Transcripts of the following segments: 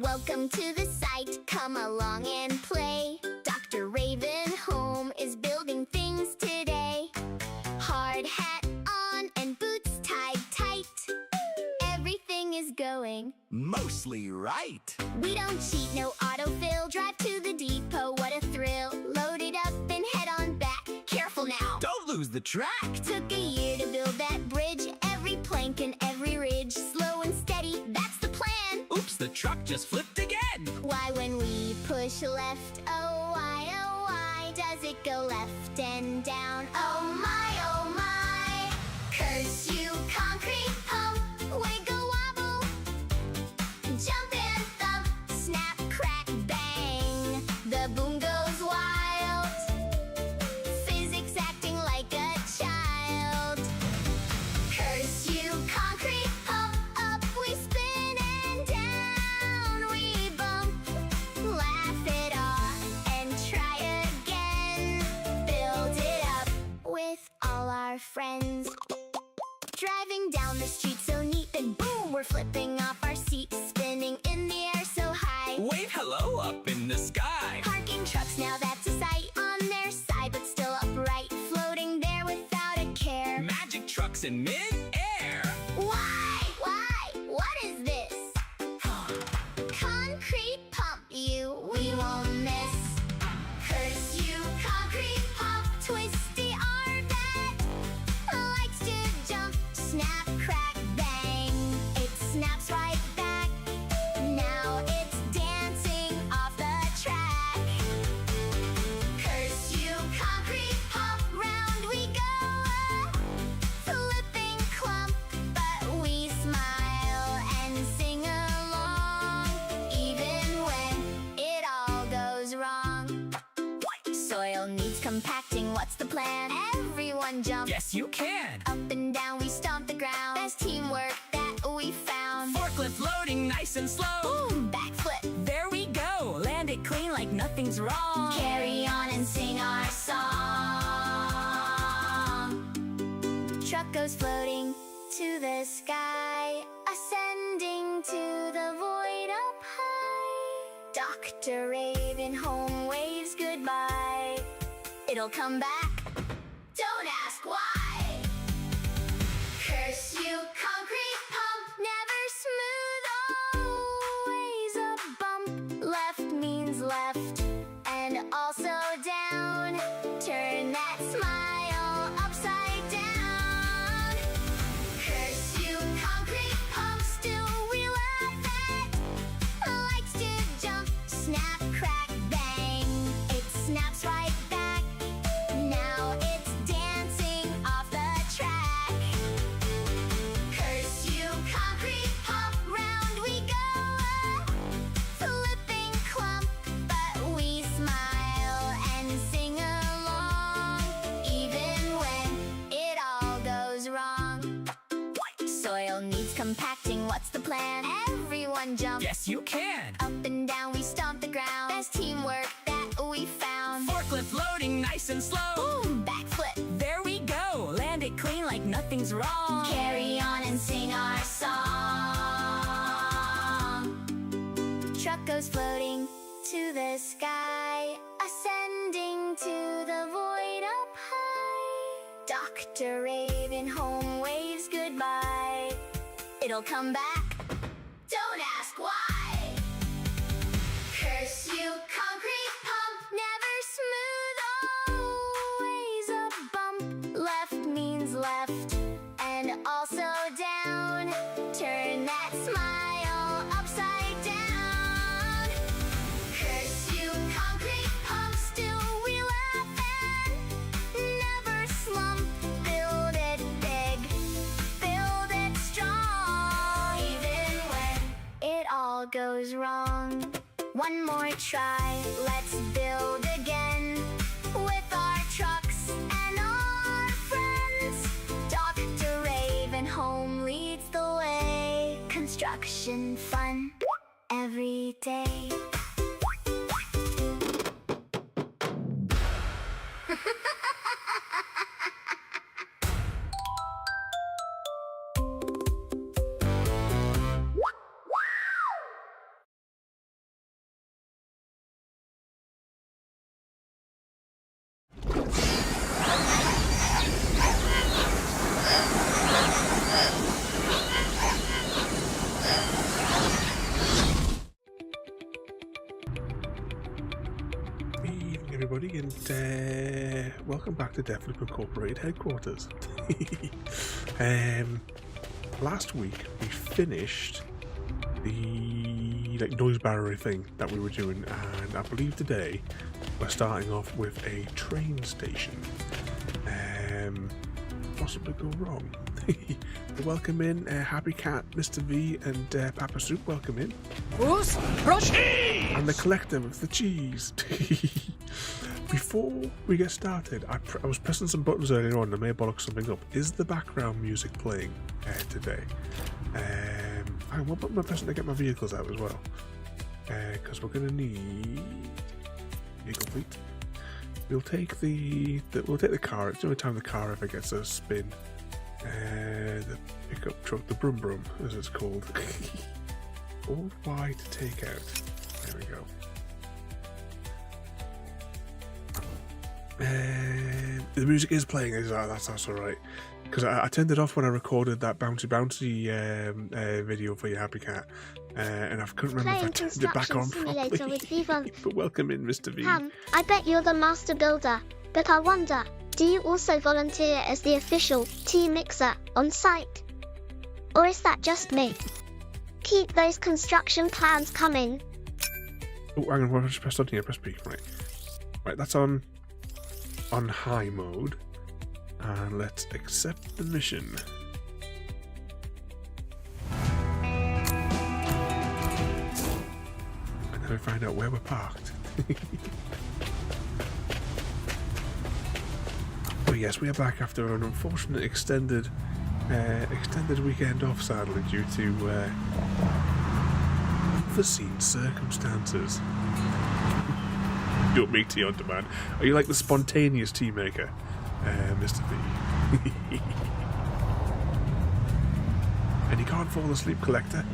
Welcome to the site, come along and play. Dr. Ravenholm is building things today. Hard hat on and boots tied tight. Everything is going mostly right. We don't cheat, no autofill. Drive to the depot, what a thrill. Load it up and head on back. Careful now, Don't lose the track. took a year to build that bridge. Every plank and every ridge, slow and steady, that's the plan. Oops, the truck just flipped again. Why when we push left, oh why does it go left and down? Oh my, curse you concrete pump. Wiggle wobble, jump and thump, snap, crack, bang. The boom goes wild, physics acting like a child. Curse you concrete pump, up we spin and down we bump. Laugh it off and try again. Build it up with all our friends. Driving down the street so neat, then boom, we're flipping off our seats, spinning in the air so high. Wave hello up in the sky. Parking trucks, now that's a sight. On their side but still upright, floating there without a care. Magic trucks in mid-air. Why? What is this? Concrete pump, we won't miss. Curse you, concrete pump, twisty orbit. Likes to jump, snap, crack, bang. It snaps right back. Now it's dancing off the track. Curse you, concrete pump, round we go. Flipping clump, but we smile and sing along, even when it all goes wrong. Soil needs compacting, what's the plan? Everyone jump. Yes, you can. Up and down we stomp the ground. Best teamwork that we found. Forklift loading nice and slow. Boom, backflip. There we go. Land it clean like nothing's wrong. Carry on and sing our song. Truck goes floating to the sky, ascending to the void up high. Dr. Ravenholm waves goodbye. It'll come back, don't ask why. Curse you, concrete pump, never smooth, always a bump. Left means left, and also down. Turn that smile upside down. Curse you, concrete pump, still we laugh at. Likes to jump, snap, crack, bang. It snaps right back. Now it's dancing off the track. Curse you, concrete pump, round we go. Flipping clump, but we smile and sing along, even when it all goes wrong. Soil needs compacting, what's the plan? Everyone jump. Yes, you can. Up and down we stomp the ground. Best teamwork that we found. Forklift loading nice and slow. Boom, backflip. There we go. Land it clean like nothing's wrong. Carry on and sing our song. Truck goes floating to the sky, ascending to the void up high. Dr. Ravenholm waves goodbye. It'll come back, don't ask why. Curse you, concrete pump, never smooth, always a bump. Left means left, and also down. Turn that smile upside down. Curse you, concrete pump, still we laugh and never slump. Build it big, build it strong, even when it all goes wrong. One more try, let's build again with our trucks and our friends. Dr. Ravenholm leads the way. Construction fun every day. everybody, and welcome back to Deathloop Incorporated headquarters. Last week we finished the noise barrier thing that we were doing, and I believe today we're starting off with a train station. Possibly go wrong. Welcome in, Happy Cat, Mr. V, and Papa Soup. Welcome in. And the collector of the cheese. Before we get started, I was pressing some buttons earlier on and I may have bollocked something up. Is the background music playing today? What button am I pressing to get my vehicles out as well? Because we're going to need vehicle fleet. We'll take the car. It's the only time the car ever gets a spin. The pickup truck, the brum brum, as it's called. All Y to take out. There we go. The music is playing. That's all right. Because I turned it off when I recorded that bouncy video for your Happy Cat, and I couldn't remember if I turned it back on properly. With Viva. But welcome in, Mr. V. I bet you're the master builder, but I wonder, do you also volunteer as the official tea mixer on site? Or is that just me? Keep those construction plans coming. Oh, hang on, I just pressed on here. Press B. Right, that's on high mode. And let's accept the mission. And then we find out where we're parked. Oh yes, we are back after an unfortunate extended weekend off, sadly, due to unforeseen circumstances. Don't make tea on demand. Are you like the spontaneous tea maker, Mr. V? And you can't fall asleep, collector.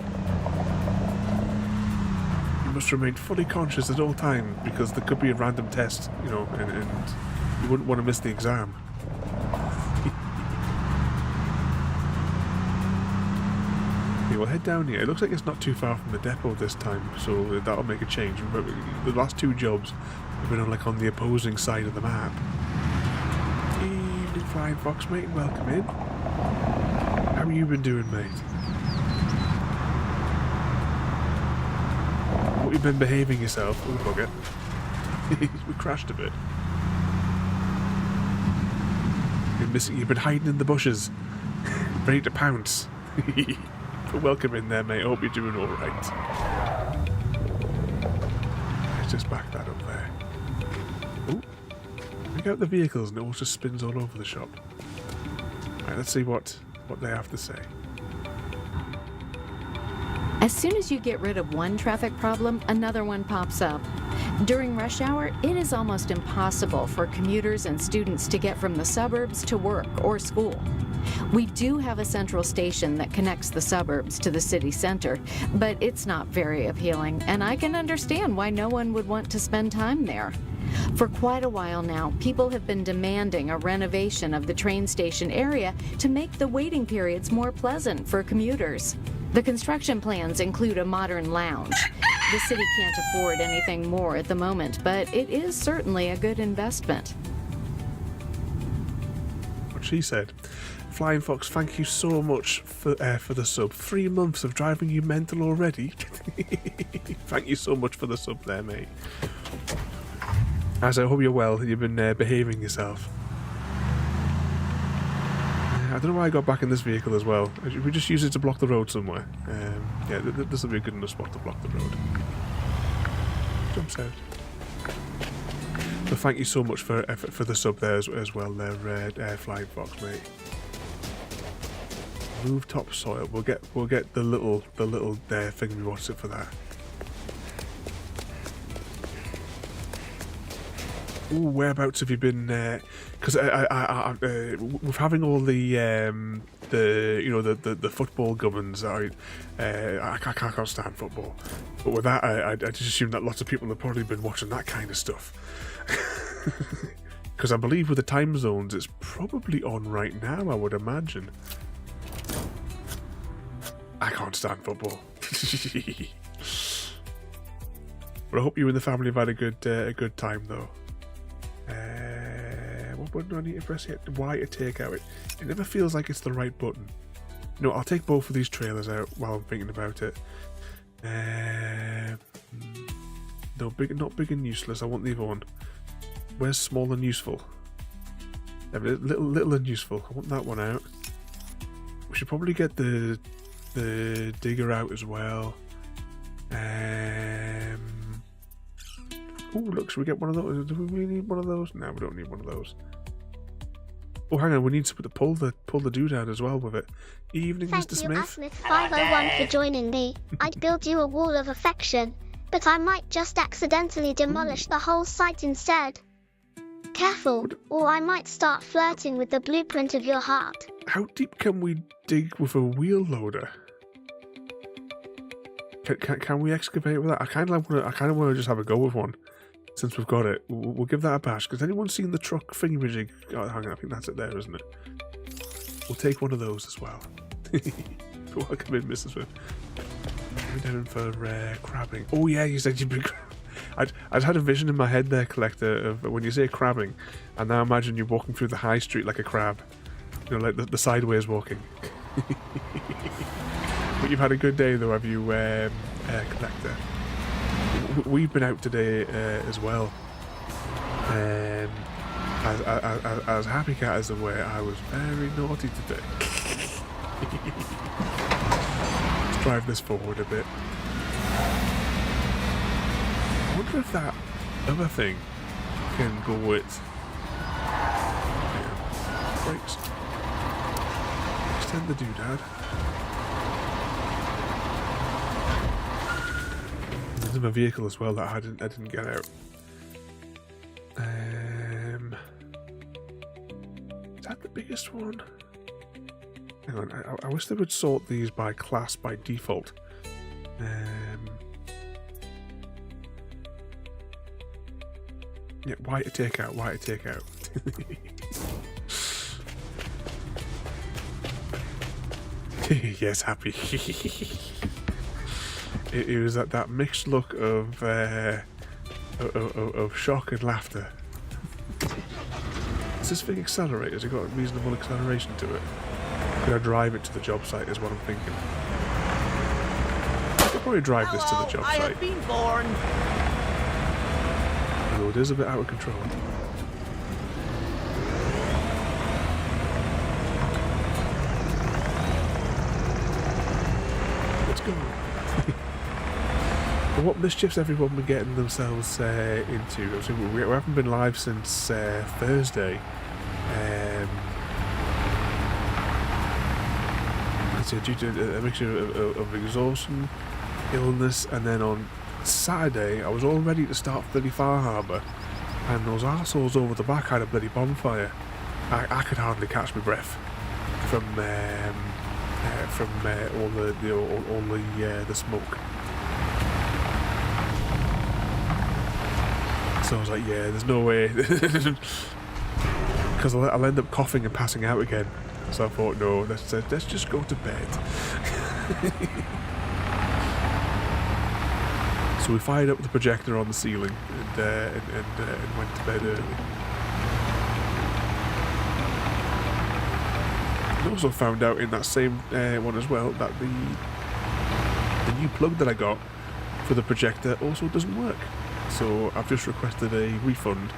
You must remain fully conscious at all times, because there could be a random test, you know, and you wouldn't want to miss the exam. Okay, we'll head down here. It looks like it's not too far from the depot this time, so that'll make a change. But the last two jobs have been on the opposing side of the map. Evening, Flying Fox, mate, and welcome in. How have you been doing, mate? What, you've been behaving yourself? Oh, bugger. We crashed a bit. You've been hiding in the bushes, ready to pounce. But welcome in there, mate. I hope you're doing all right. Let's just back that up there. Oh, pick out the vehicles and it all just spins all over the shop. Right, let's see what they have to say. As soon as you get rid of one traffic problem, another one pops up. During rush hour, it is almost impossible for commuters and students to get from the suburbs to work or school. We do have a central station that connects the suburbs to the city center, but it's not very appealing, and I can understand why no one would want to spend time there. For quite a while now, people have been demanding a renovation of the train station area to make the waiting periods more pleasant for commuters. The construction plans include a modern lounge. The city can't afford anything more at the moment, but it is certainly a good investment. What she said. Flying Fox, thank you so much for the sub. 3 months of driving you mental already. Thank you so much for the sub there, mate. As I hope you're well, you've been behaving yourself. I don't know why I got back in this vehicle as well. We just use it to block the road somewhere. Yeah, this will be a good enough spot to block the road. Jumps out. But thank you so much for the sub there as well there, Flying Fox, mate. Move topsoil. We'll get the little thing we what's it for that. Ooh, whereabouts have you been? Because with having all the football gubbins, I can't stand football. But with that, I just assume that lots of people have probably been watching that kind of stuff. Because I believe with the time zones, it's probably on right now, I would imagine. I can't stand football. But I hope you and the family have had a good time, though. What button do I need to press here? Y to take out. It never feels like it's the right button. No, I'll take both of these trailers out while I'm thinking about it. No, not big and useless. I want the other one. Where's small and useful? Little and useful. I want that one out. We should probably get the digger out as well. Oh, look, should we get one of those? Do we really need one of those? No, we don't need one of those. Oh, hang on, we need to pull the doodad as well with it. Evening, Thank Mr. you, Smith. Smith 501 for joining me. I'd build you a wall of affection, but I might just accidentally demolish the whole site instead. Careful, or I might start flirting with the blueprint of your heart. How deep can we dig with a wheel loader? Can we excavate with that? I kind of want to just have a go with one. Since we've got it, we'll give that a bash. Has anyone seen the truck thingy-majig? Oh, hang on, I think that's it there, isn't it? We'll take one of those as well. Welcome in, Mrs. Smith. We're down for crabbing. Oh yeah, you said you'd be I'd had a vision in my head there, Collector, of when you say crabbing, and now imagine you're walking through the high street like a crab. You know, like the sideways walking. But you've had a good day though, have you, Collector? We've been out today as well. As Happy Cat is aware, I was very naughty today. Let's drive this forward a bit. I wonder if that other thing can go with... Brakes. Extend the doodad. There's my vehicle as well that I didn't get out. Is that the biggest one? Hang on, I wish they would sort these by class by default. Yeah, Y to take out, Y to take out. Yes, happy. It was that mixed look of shock and laughter. Is this thing accelerated? Has it got a reasonable acceleration to it? Could I drive it to the job site is what I'm thinking. I could probably drive this to the job site. I have been born. Although it is a bit out of control. Let's go. But what mischief's everyone been getting themselves into? So we haven't been live since Thursday. So due to a mixture of exhaustion, illness, and then on Saturday I was all ready to start Bloody Far Harbour, and those arseholes over the back had a bloody bonfire. I could hardly catch my breath from all the smoke. So I was like, yeah, there's no way, because I'll end up coughing and passing out again. So I thought, no, let's just go to bed. So we fired up the projector on the ceiling and went to bed early. I also found out in that same one as well that the new plug that I got for the projector also doesn't work. So I've just requested a refund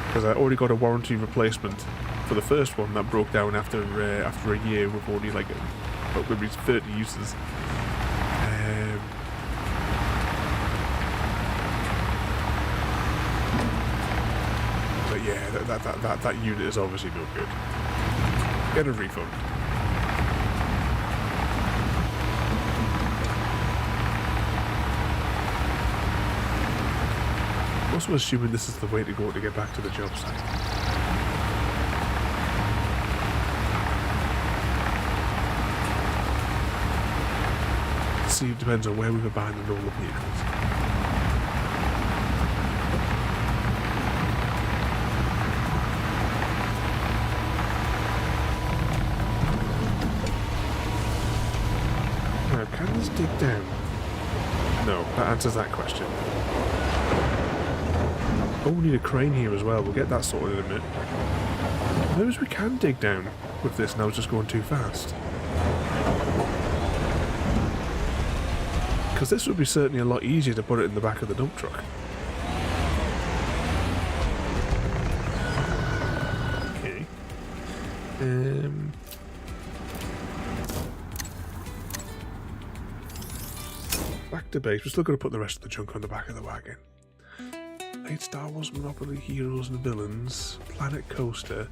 because I already got a warranty replacement for the first one that broke down after a year with only like maybe 30 uses. But yeah, that unit is obviously no good. Get a refund. Also assuming this is the way to go to get back to the job site. See, it depends on where we've abandoned all the vehicles. Now, can this dig down? No, that answers that question. Oh, we need a crane here as well. We'll get that sorted in a minute. Maybe we can dig down with this and I was just going too fast. Because this would be certainly a lot easier to put it in the back of the dump truck. Okay. Back to base. We're still going to put the rest of the junk on the back of the wagon. 8 Star Wars Monopoly Heroes and Villains. Planet Coaster.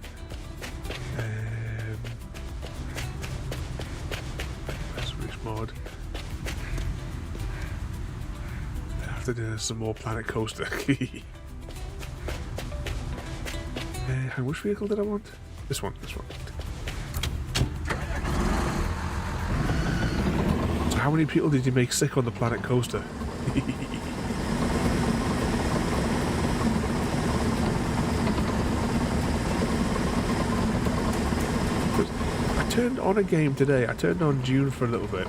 Reach mod. After dinner, some more Planet Coaster. Which vehicle did I want? This one. So how many people did you make sick on the Planet Coaster? I turned on a game today. I turned on Dune for a little bit.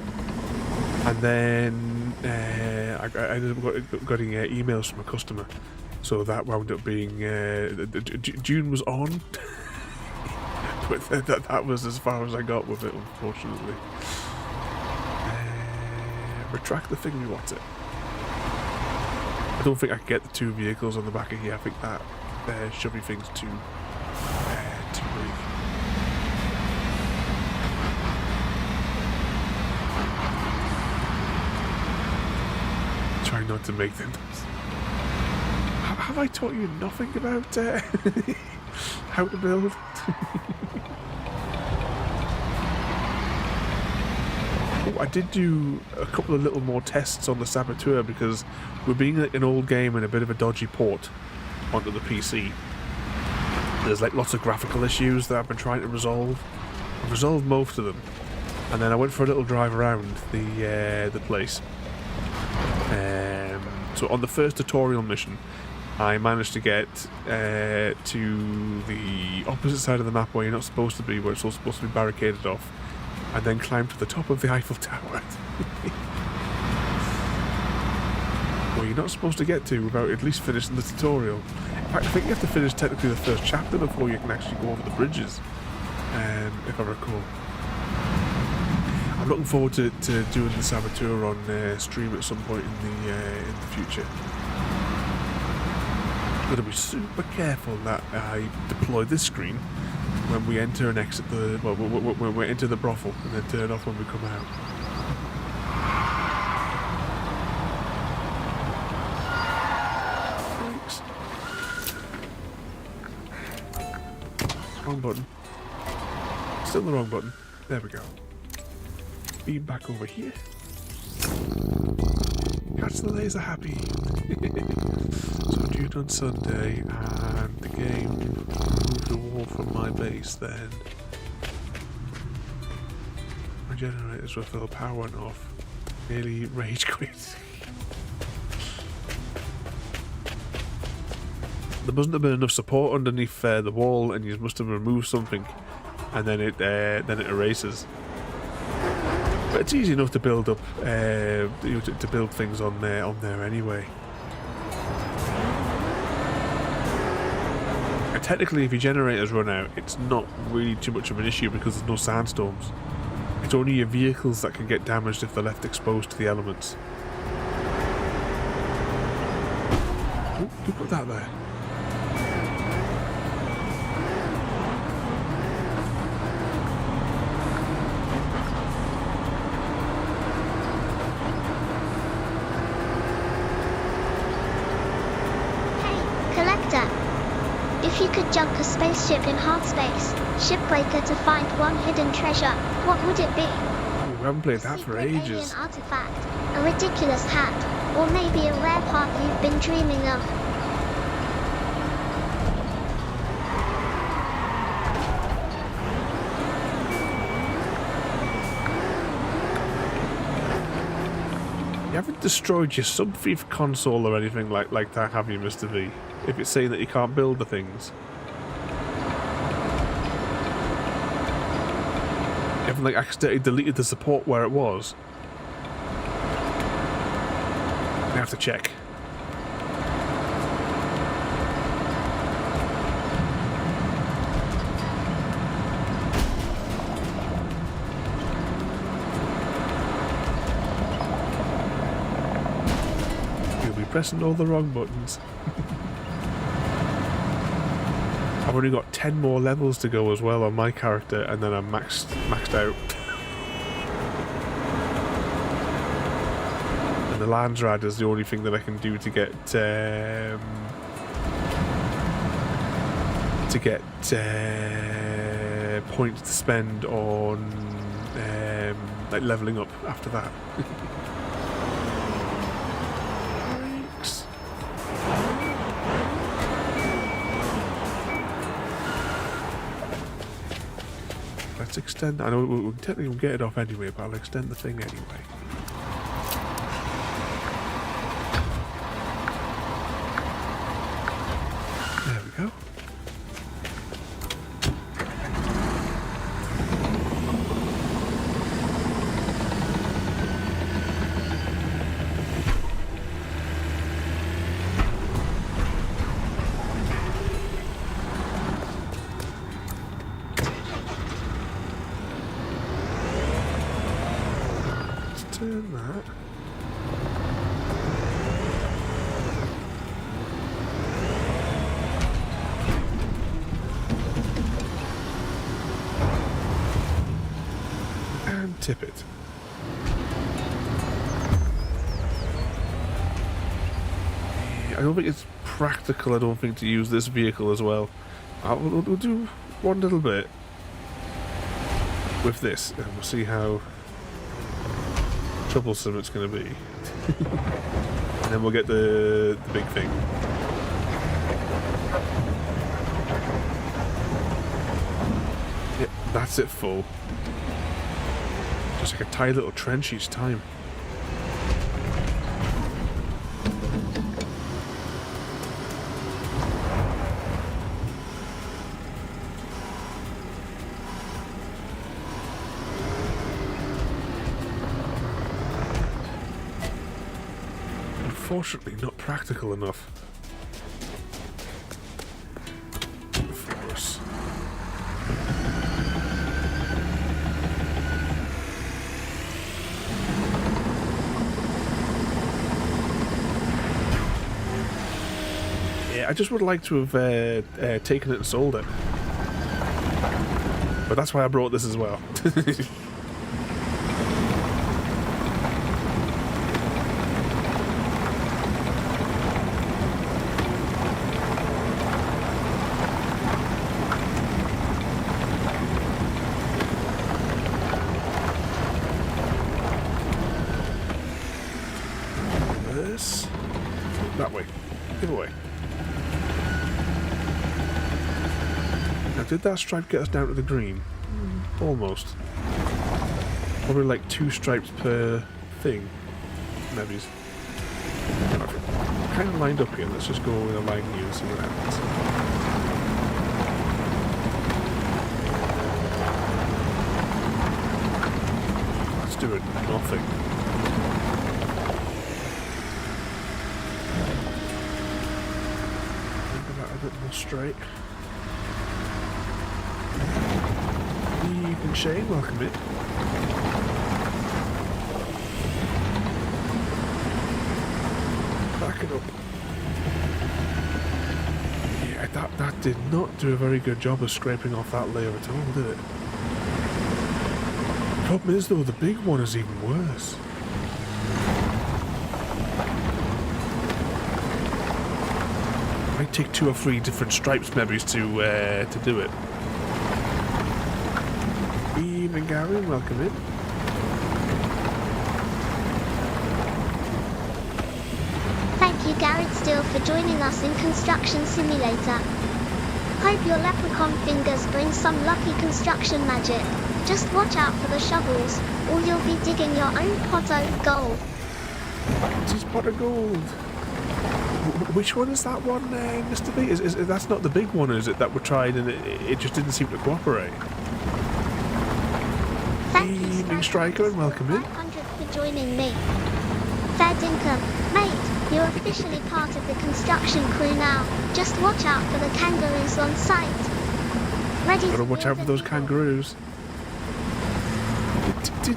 And then I ended up getting emails from a customer. So that wound up being... Dune was on. But that was as far as I got with it, unfortunately. Retract the thing we want it. I don't think I can get the 2 vehicles on the back of here. I think that shovey thing's too big. Try not to make them. Have I taught you nothing about how to build? I did do a couple of little more tests on the Saboteur because we're being an old game and a bit of a dodgy port onto the PC. There's like lots of graphical issues that I've been trying to resolve. I've resolved most of them, and then I went for a little drive around the place. So on the first tutorial mission, I managed to get to the opposite side of the map where you're not supposed to be, where it's all supposed to be barricaded off, and then climb to the top of the Eiffel Tower. Well, you're not supposed to get to without at least finishing the tutorial. In fact, I think you have to finish technically the first chapter before you can actually go over the bridges, if I recall. I'm looking forward to doing the Saboteur on stream at some point in the future. I've got to be super careful that I deploy this screen when we enter and exit the... well, when we enter the brothel, and then turn it off when we come out. Thanks. Wrong button. Still the wrong button. There we go. Beam back over here. Catch the laser, happy. So due on Sunday, and the game moved the wall from my base. Then my generators were full, power went off. Nearly rage quit. There mustn't have been enough support underneath the wall, and you must have removed something, and then it erases. But it's easy enough to build up, to build things on there anyway. And technically, if your generators run out, it's not really too much of an issue because there's no sandstorms. It's only your vehicles that can get damaged if they're left exposed to the elements. Oh, who put that there? If you could junk a spaceship in hard space, shipbreaker to find one hidden treasure, what would it be? We haven't played that for ages. An artifact, a ridiculous hat, or maybe a rare part you've been dreaming of. You haven't destroyed your sub-thief console or anything like that, have you, Mr. V? If it's saying that you can't build the things. You haven't like accidentally deleted the support where it was. I have to check. pressing all the wrong buttons. I've only got 10 more levels to go as well on my character, and then I'm maxed out. And the Landsrad is the only thing that I can do to get points to spend on like leveling up after that. Thanks. Let's extend. I know we'll technically get it off anyway, but I'll extend the thing anyway. There we go. Turn that. And tip it. I don't think it's practical, I don't think, to use this vehicle as well. We'll do one little bit with this, and we'll see how troublesome it's going to be. And then we'll get the big thing. Yep, that's it full. Just like a tiny little trench each time. Unfortunately, not practical enough for us. Yeah, I just would like to have taken it and sold it. But that's why I brought this as well. That way. Give away. Now, did that stripe get us down to the green? Almost. Probably like 2 stripes per thing. Maybe. Kind of lined up here. Let's just go with a line here and see what happens. Let's do it. Nothing. A bit more straight. Eve and Shane, welcome in. Back it up. Yeah, that did not do a very good job of scraping off that layer at all, did it? The problem is though, the big one is even worse. Might take 2 or 3 different stripes maybe to do it. Evening, Gary, welcome in. Thank you, Garrett Steele, for joining us in Construction Simulator. Hope your leprechaun fingers bring some lucky construction magic. Just watch out for the shovels, or you'll be digging your own pot of gold. It's his pot of gold. Which one is that one, Mr. B? Is that's not the big one, is it? That we tried and it just didn't seem to cooperate. Thank you, Evening, Striker, and welcome in. 500 for joining me. Fair dinkum, mate, you're officially part of the construction crew now. Just watch out for the kangaroos on site. Ready? Gotta watch out for those kangaroos. Did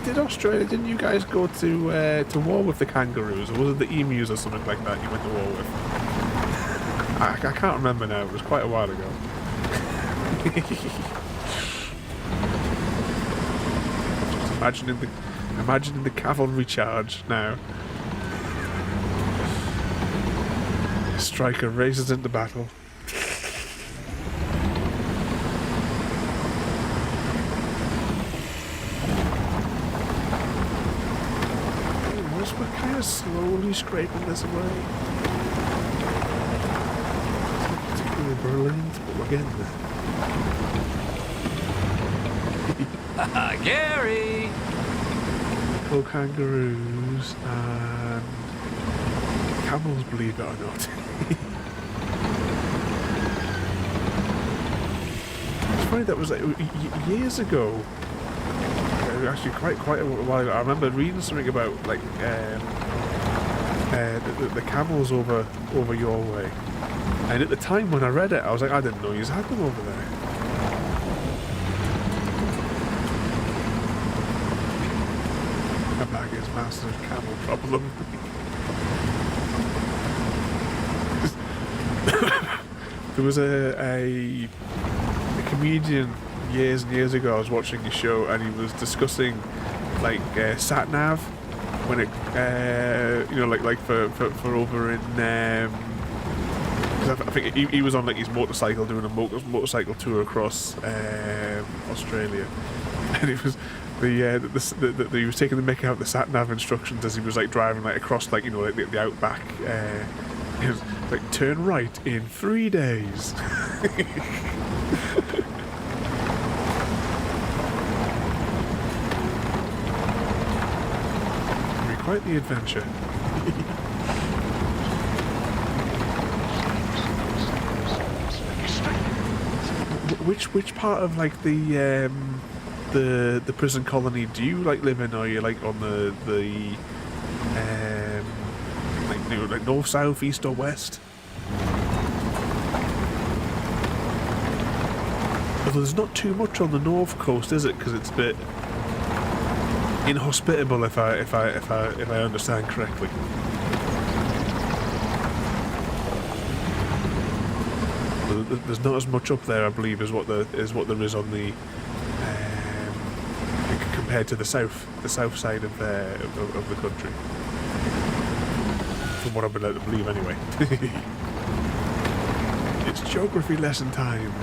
Did Australia? Didn't you guys go to war with the kangaroos, or was it the emus or something like that? You went to war with. I can't remember now. It was quite a while ago. Just imagining the cavalry charge now. Striker races into battle. We're kind of slowly scraping this away. It's not particularly brilliant, but we're getting there. Gary! Little kangaroos and camels, believe it or not. It's funny, that was like years ago. Actually, quite a while ago. I remember reading something about like the camels over your way, and at the time when I read it, I was like, I didn't know you had them over there. Come back, his massive camel problem. There was a comedian years and years ago. I was watching a show and he was discussing like sat nav when it like for over in because I think he was on like his motorcycle doing a motorcycle tour across Australia, and he was he was taking the mick out the sat nav instructions as he was like driving like across like the outback. He was like, turn right in 3 days. Quite the adventure. Which part of like the prison colony do you like live in? Are you like on the like north, south, east, or west? Although there's not too much on the north coast, is it? Because it's a bit inhospitable, if I understand correctly. There's not as much up there, I believe, as what there is on the compared to the south side of the country. From what I've been led to believe, anyway. It's geography lesson time.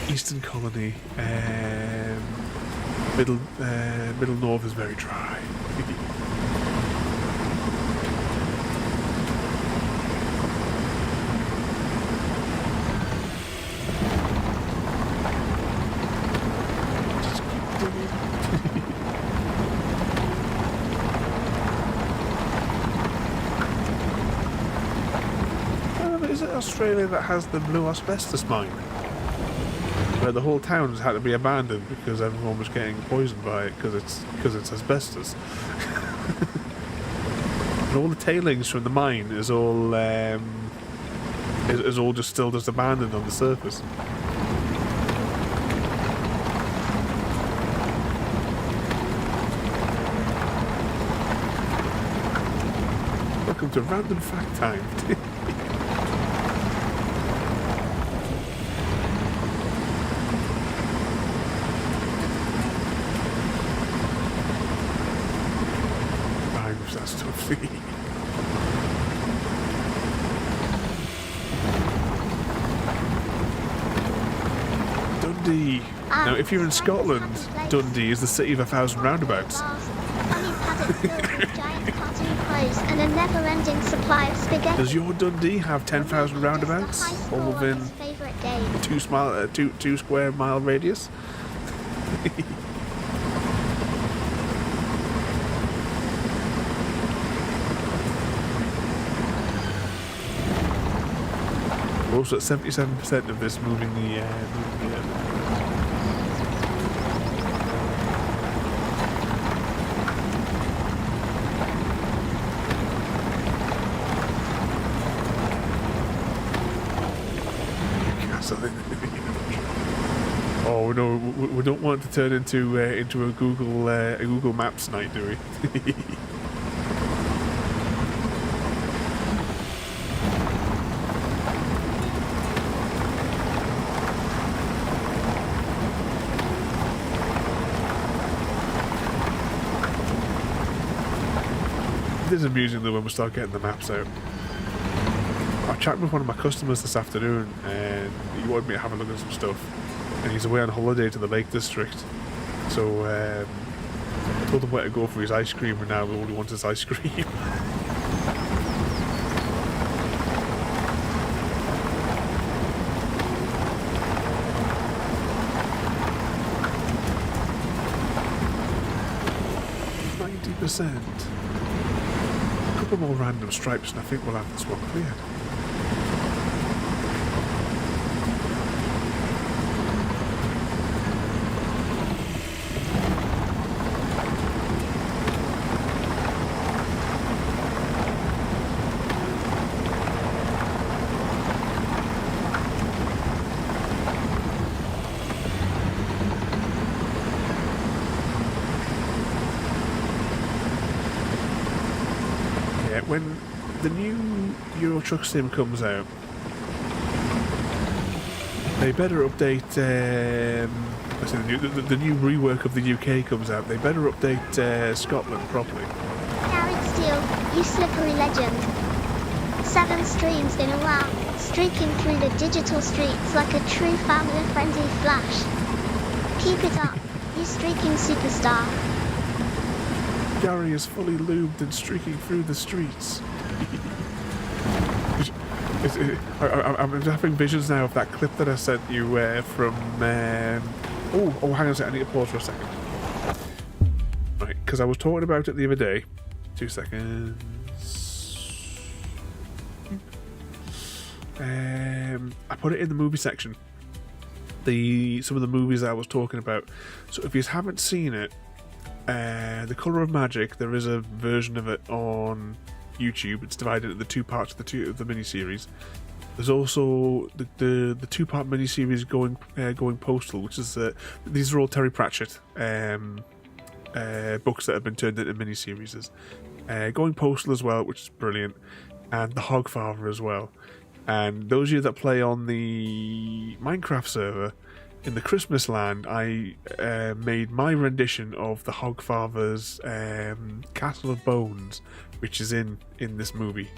Eastern colony, middle north is very dry. Just keep digging. Is it Australia that has the blue asbestos mine? Where the whole town has had to be abandoned because everyone was getting poisoned by it because it's asbestos. And all the tailings from the mine is all just still abandoned on the surface. Welcome to Random Fact Time. Dundee. Now, if you're in Scotland, Dundee is the city of 1,000 roundabouts. And a never-ending supply of spaghetti. Does your Dundee have 10,000 roundabouts, all within 2 square mile radius? We're also at 77% of this moving the something. Oh no, we don't want to turn into a Google Maps night, do we? It is amusing though when we start getting the maps out. I chatted with one of my customers this afternoon and he wanted me to have a look at some stuff. And he's away on holiday to the Lake District. So I told him where to go for his ice cream and now all he wants is ice cream. %. A couple more random stripes and I think we'll have this one cleared. When the new Euro Truck Sim comes out, they better update. I say the new rework of the UK comes out. They better update Scotland properly. Garrett Steele, you slippery legend. 7 streams in a row, streaking through the digital streets like a true family-friendly Flash. Keep it up, you streaking superstar. Gary is fully lubed and streaking through the streets. I'm having visions now of that clip that I sent you from... Oh, hang on a second, I need to pause for a second. Right, because I was talking about it the other day. 2 seconds. I put it in the movie section. Some of the movies that I was talking about. So if you haven't seen it, The Colour of Magic, there is a version of it on YouTube. It's divided into the 2 parts of the miniseries. There's also the 2-part miniseries going postal, which is these are all Terry Pratchett books that have been turned into miniseries. Going postal as well, which is brilliant, and The Hogfather as well. And those of you that play on the Minecraft server, in the Christmas land, I made my rendition of the Hogfather's Castle of Bones, which is in this movie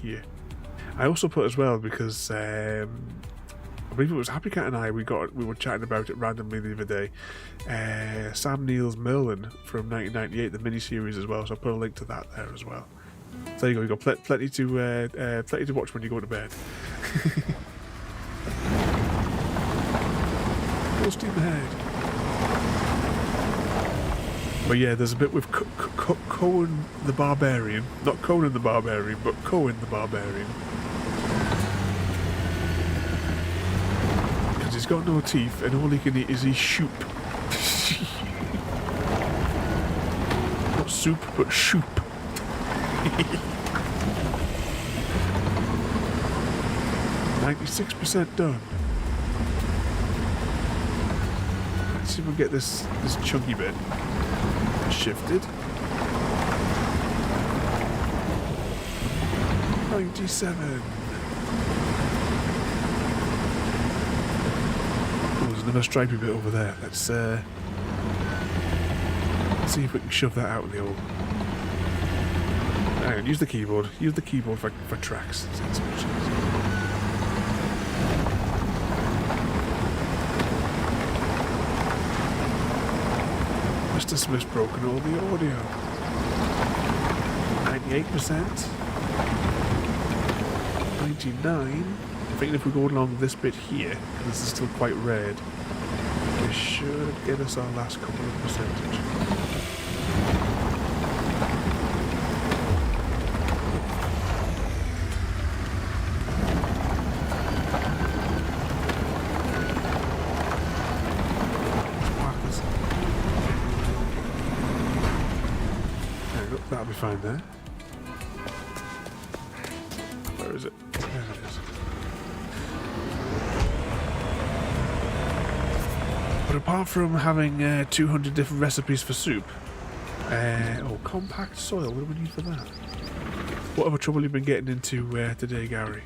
here. I also put as well because I believe it was Happy Cat and I we were chatting about it randomly the other day. Sam Neill's Merlin from 1998, the miniseries as well. So I put a link to that there as well. So there you go. You got plenty to watch when you go to bed. Full steam ahead. But yeah, there's a bit with Cohen the Barbarian. Not Conan the Barbarian, but Cohen the Barbarian. Because he's got no teeth and all he can eat is his shoop. Not soup, but shoop. 96% done. Let's see if we get this chunky bit shifted. 97. Oh, there's another stripy bit over there. Let's see if we can shove that out in the old. Hang on, use the keyboard. Use the keyboard for tracks. That's much easier. Mr. Smith's broken all the audio. 98%. 99. I think if we go along this bit here, this is still quite red, this should get us our last couple of percentage. That'll be fine there. Where is it? There it is. apart from having 200 different recipes for soup, compact soil, what do we need for that? What other trouble you been getting into today, Gary?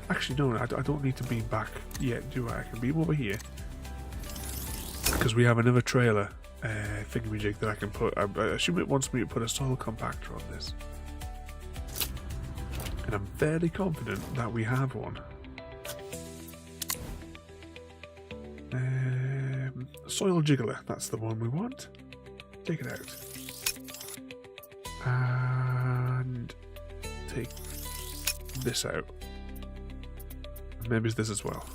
Actually, no, I don't need to beam back yet, do I? I can beam over here. Because we have another trailer thingamajig that I can put. I assume it wants me to put a soil compactor on this. And I'm fairly confident that we have one. Soil jiggler, that's the one we want. Take it out. And take this out. Maybe it's this as well.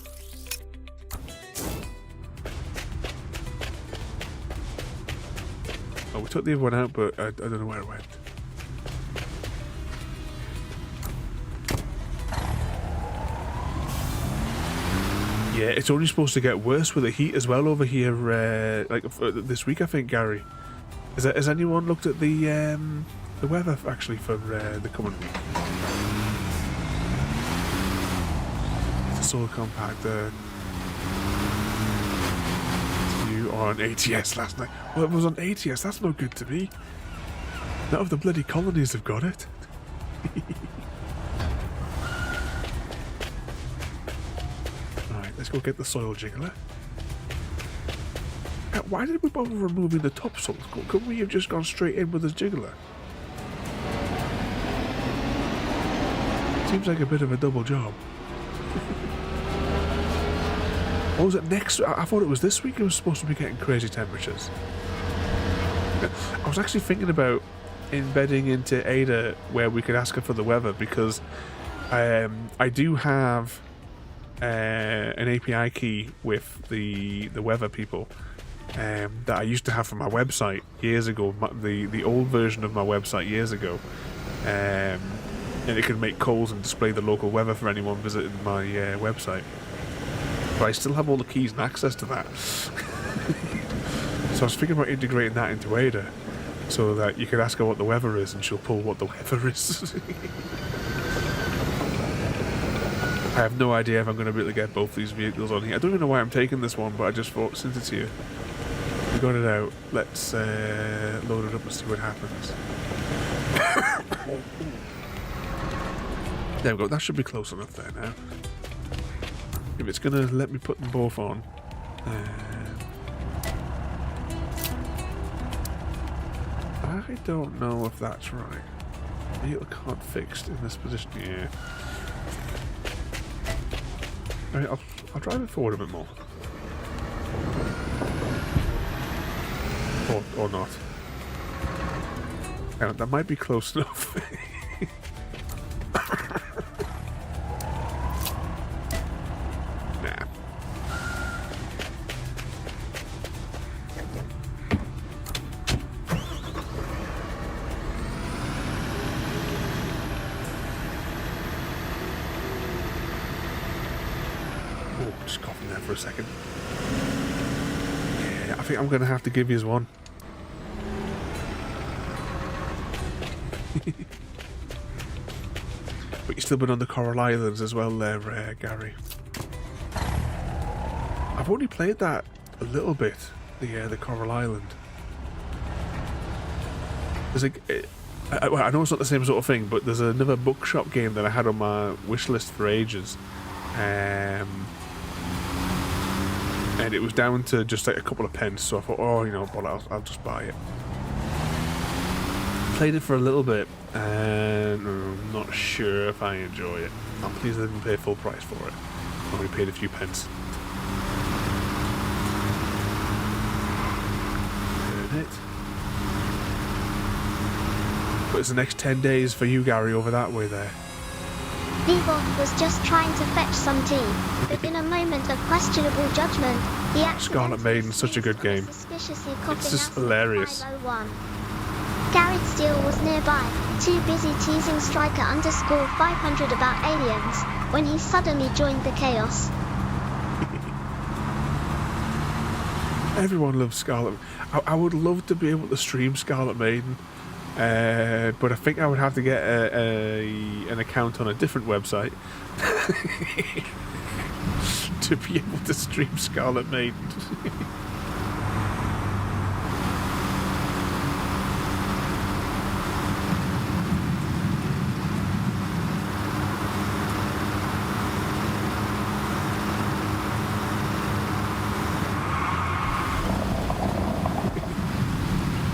Oh, we took the other one out, but I don't know where it went. Yeah, it's only supposed to get worse with the heat as well over here, like this week, I think, Gary. Has anyone looked at the weather, actually, for the coming week? It's a solar compactor. You are on ATS last night. Well, it was on ATS, that's no good to me. None of the bloody colonies have got it. Let's go get the soil jiggler. Why did we bother removing the topsoil? Couldn't we have just gone straight in with this jiggler? Seems like a bit of a double job. Or was it next? I thought it was this week it was supposed to be getting crazy temperatures. I was actually thinking about embedding into AIDA where we could ask her for the weather, because I do have an API key with the weather people that I used to have for my website years ago, the old version of my website years ago, and it could make calls and display the local weather for anyone visiting my website. But I still have all the keys and access to that. So I was thinking about integrating that into AIDA so that you could ask her what the weather is and she'll pull what the weather is. I have no idea if I'm going to be able to get both these vehicles on here. I don't even know why I'm taking this one, but I just thought, since it's here, we got it out. Let's load it up and see what happens. There we go. That should be close enough there now. If it's going to let me put them both on. I don't know if that's right. Vehicle can't fixed in this position here. Right, I'll drive it forward a bit more. Or not. Yeah, that might be close enough. Nah. Just coughing there for a second. Yeah, I think I'm going to have to give you one. But you've still been on the Coral Islands as well there, Gary. I've only played that a little bit, the Coral Island. There's I know it's not the same sort of thing, but there's another bookshop game that I had on my wish list for ages. And it was down to just like a couple of pence, so I thought, oh, you know, well, I'll just buy it. Played it for a little bit, and I'm not sure if I enjoy it. I'm pleased I didn't pay full price for it. I only paid a few pence. Turn it. But it's the next 10 days for you, Gary, over that way there. Vivon was just trying to fetch some tea, but in a moment of questionable judgment, he Scarlet Maiden's such a good game. It's just hilarious. Garrett Steele was nearby, too busy teasing Striker _500 about aliens, when he suddenly joined the chaos. Everyone loves Scarlet. I would love to be able to stream Scarlet Maiden. But I think I would have to get an account on a different website to be able to stream Scarlet Maiden.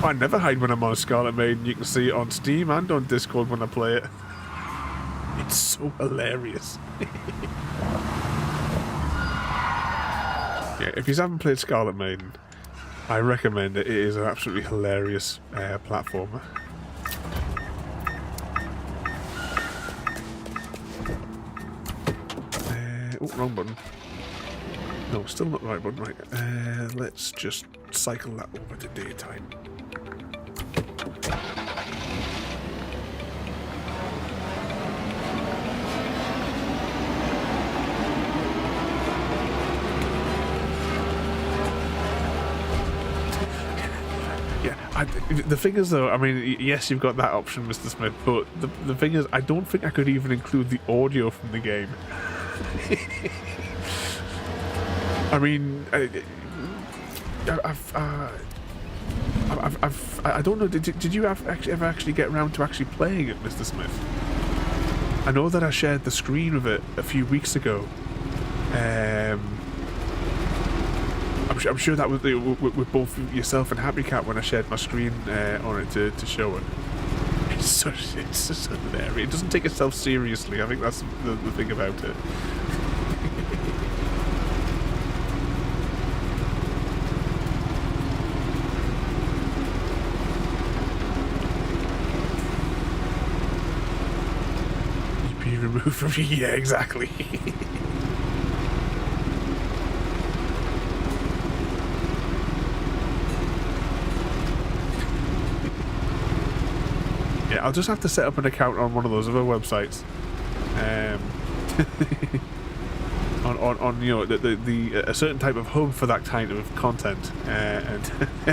I never hide when I'm on Scarlet Maiden. You can see it on Steam and on Discord when I play it. It's so hilarious. Yeah, if you haven't played Scarlet Maiden, I recommend it. It is an absolutely hilarious platformer. Oh, wrong button. No, still not the right button. Right. Let's just cycle that over to daytime. The thing is, though, I mean, yes, you've got that option, Mr. Smith, but the thing is, I don't think I could even include the audio from the game. I mean, I don't know, did you ever actually get around to actually playing it, Mr. Smith? I know that I shared the screen of it a few weeks ago. I'm sure that was with both yourself and Happy Cat when I shared my screen on it to show it. It's just hilarious. It doesn't take itself seriously. I think that's the thing about it. You'd be removed from yeah, exactly. I'll just have to set up an account on one of those other websites, on you know a certain type of hub for that kind of content, and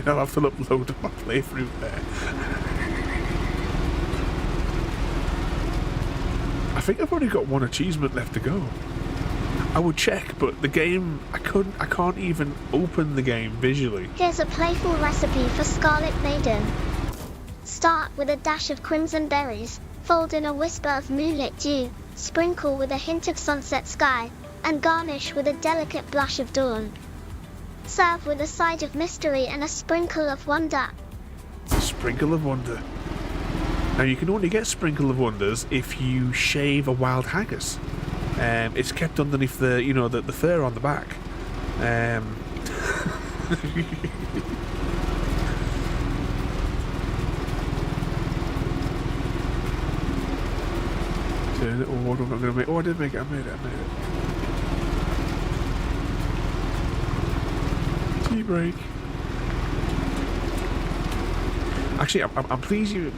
I'll have to upload my playthrough there. I think I've only got one achievement left to go. I would check, but the game I can't even open the game visually. Here's a playful recipe for Scarlet Maiden. Start with a dash of crimson berries, fold in a whisper of moonlit dew, sprinkle with a hint of sunset sky, and garnish with a delicate blush of dawn. Serve with a side of mystery and a sprinkle of wonder. A sprinkle of wonder. Now you can only get sprinkle of wonders if you shave a wild haggis. It's kept underneath the the fur on the back. Turn it. Oh, I'm not going to make. Oh, I did make it. I made it. Tea break. Actually, I'm pleased you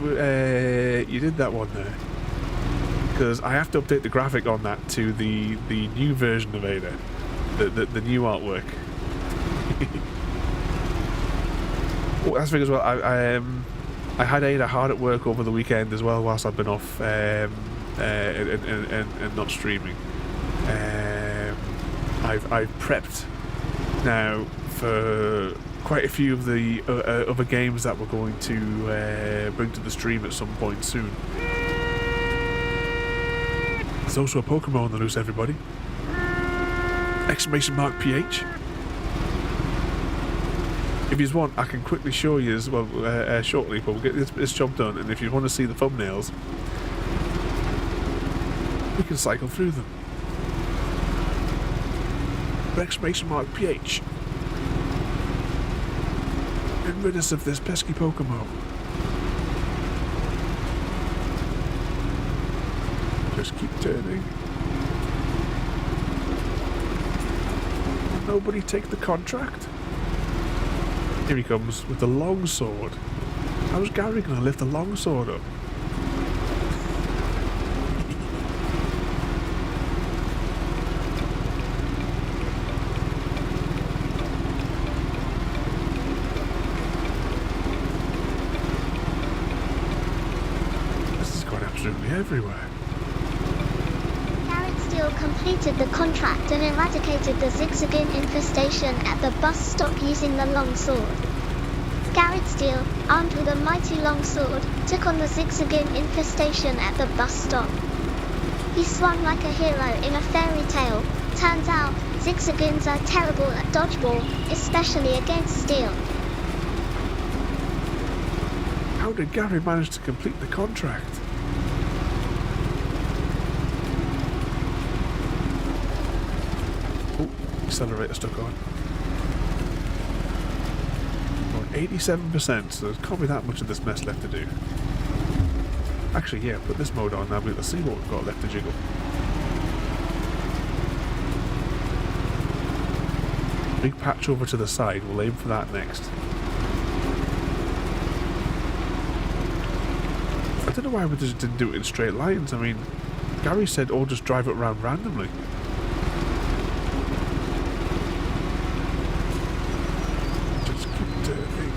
did that one there, because I have to update the graphic on that to the new version of AIDA, the new artwork. Oh, that's the thing as well. I had AIDA hard at work over the weekend as well, whilst I've been off and not streaming. I've prepped now for quite a few of the other games that we're going to bring to the stream at some point soon. There's also a Pokemon on the loose, everybody. !PH. If you want, I can quickly show you as well shortly, but we'll get this job done, and if you want to see the thumbnails, we can cycle through them. !PH. Get rid us of this pesky Pokemon. Just keep turning. Will nobody take the contract? Here he comes with the long sword. How's Gary going to lift the long sword up? Everywhere. Carrots Steele completed the contract and eradicated the zigzagoon infestation at the bus stop using the long sword. Garrett Steele, armed with a mighty long sword, took on the zigzagoon infestation at the bus stop. He swung like a hero in a fairy tale. Turns out, zigzagoons are terrible at dodgeball, especially against Steele. How did Gary manage to complete the contract? Oh, accelerator stuck on. 87%, so there can't be that much of this mess left to do. Actually, yeah, put this mode on now, we'll see what we've got left to jiggle. Big patch over to the side, we'll aim for that next. I don't know why we just didn't do it in straight lines. I mean, Gary said, oh, just drive it around randomly. Just keep turning.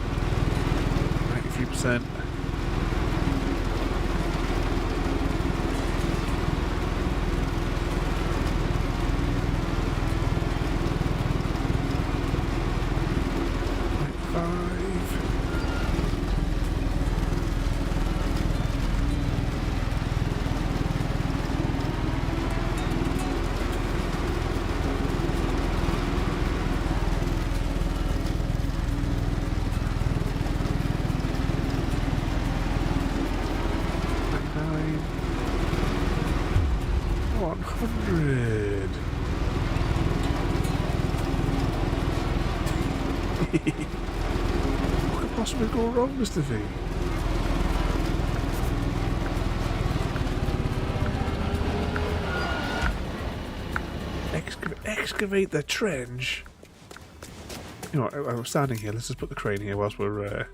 93%. What could possibly go wrong, Mr. V? Excavate the trench? You know what, I'm standing here, let's just put the crane here whilst we're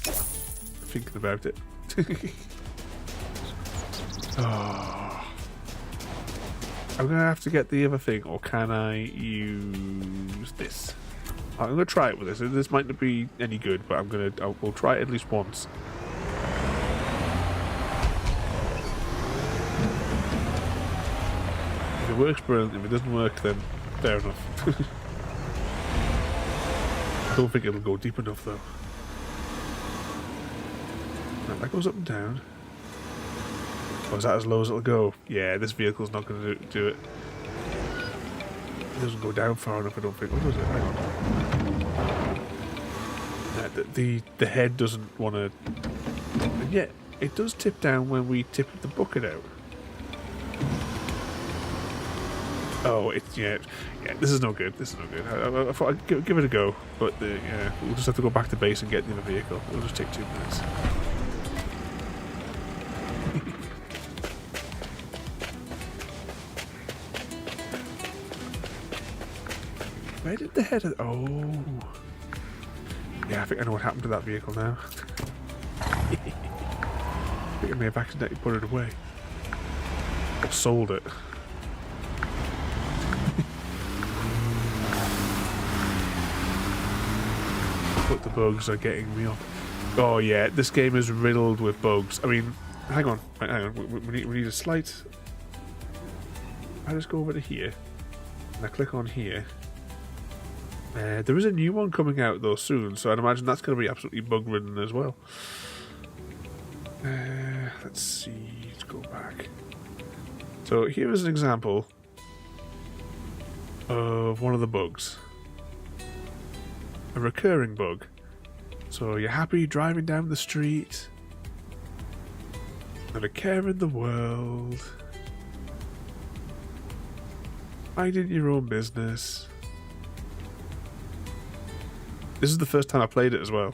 thinking about it. Oh. I'm going to have to get the other thing, or can I use this? I'm going to try it with this. This might not be any good, but we'll try it at least once. If it works, brilliant. If it doesn't work, then fair enough. I don't think it'll go deep enough, though. Right, that goes up and down. Oh, is that as low as it'll go? Yeah, this vehicle's not going to do it. It doesn't go down far enough, I don't think. What was it? Hang on. The head doesn't want to... And yet, it does tip down when we tip the bucket out. Oh, it's... Yeah, this is no good. This is no good. I thought I'd give it a go, but yeah, we'll just have to go back to base and get the other vehicle. It'll just take 2 minutes. Where did the head... Oh... Yeah, I think I know what happened to that vehicle now. I think I may have accidentally put it away. Or sold it. But the bugs are getting me off. Oh yeah, this game is riddled with bugs. I mean, hang on. We need a slight... I just go over to here. And I click on here. There is a new one coming out though soon, so I'd imagine that's going to be absolutely bug-ridden as well. Let's see, let's go back. So here is an example of one of the bugs. A recurring bug. So you're happy driving down the street, not a care in the world, minding your own business. This is the first time I played it as well.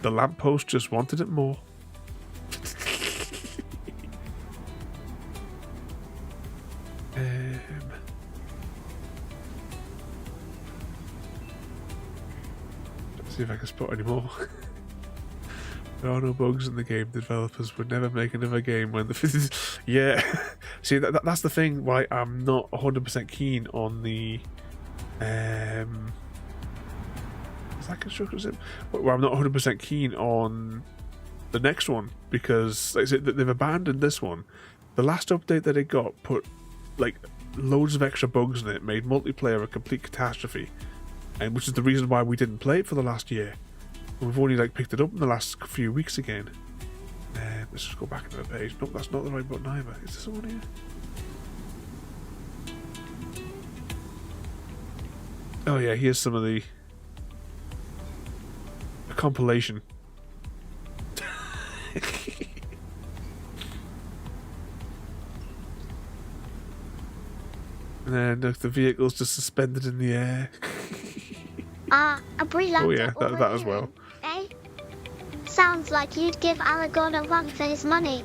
The lamppost just wanted it more. Let's see if I can spot any more. There are no bugs in the game. Developers would never make another game when the... Yeah. See, that's the thing why I'm not 100% keen on the... is that construction sim? Well, I'm not 100% keen on the next one because, like I said, they've abandoned this one The last update that it got put like loads of extra bugs in it, made multiplayer a complete catastrophe, and which is the reason why we didn't play it for the last year. We've only like picked it up in the last few weeks again. Let's just go back to the page. Nope, that's not the right button either. Is this the one here? Oh yeah, here's some of the compilation. And then the vehicle's just suspended in the air. A brilliant. Oh yeah, that as well. Eh? Sounds like you'd give Aragorn a run for his money.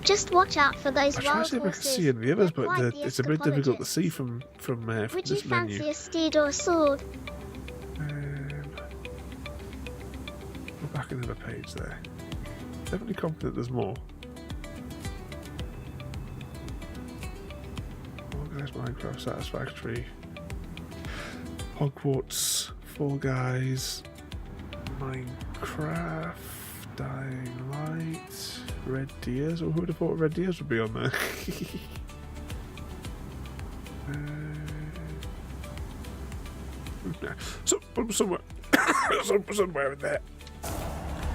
Just watch out for those I try to wild see if I can horses. see any of the others, They're but quite the it's a bit difficult to escapologists. see from Would you this fancy menu. a steed or a sword? Go back into the page there. Definitely confident there's more. Organised Minecraft Satisfactory. Hogwarts, Fall Guys, Minecraft, Dying Light, Red Deers. Oh, who would have thought Red Deers would be on there? Somewhere, somewhere in there.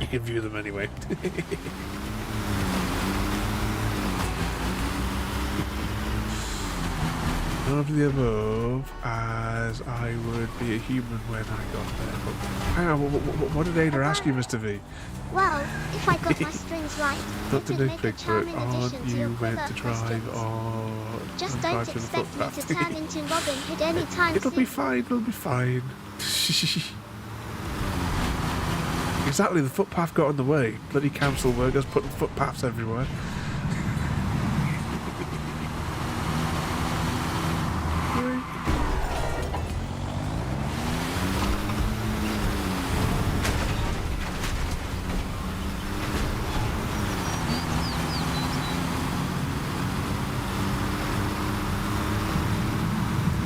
You can view them anyway. None of the above, as I would be a human when I got there. But hang on, what did Ada ask you, Mr. V? Well, if I got my strings right, Not to you could make a nitpick, but charming aren't addition to your you meant to quiver drive questions. on? Just drive don't to the expect me to footpath? turn into Robin Hood anytime It'll soon. be fine, it'll be fine. Exactly, the footpath got in the way. Bloody council workers putting footpaths everywhere.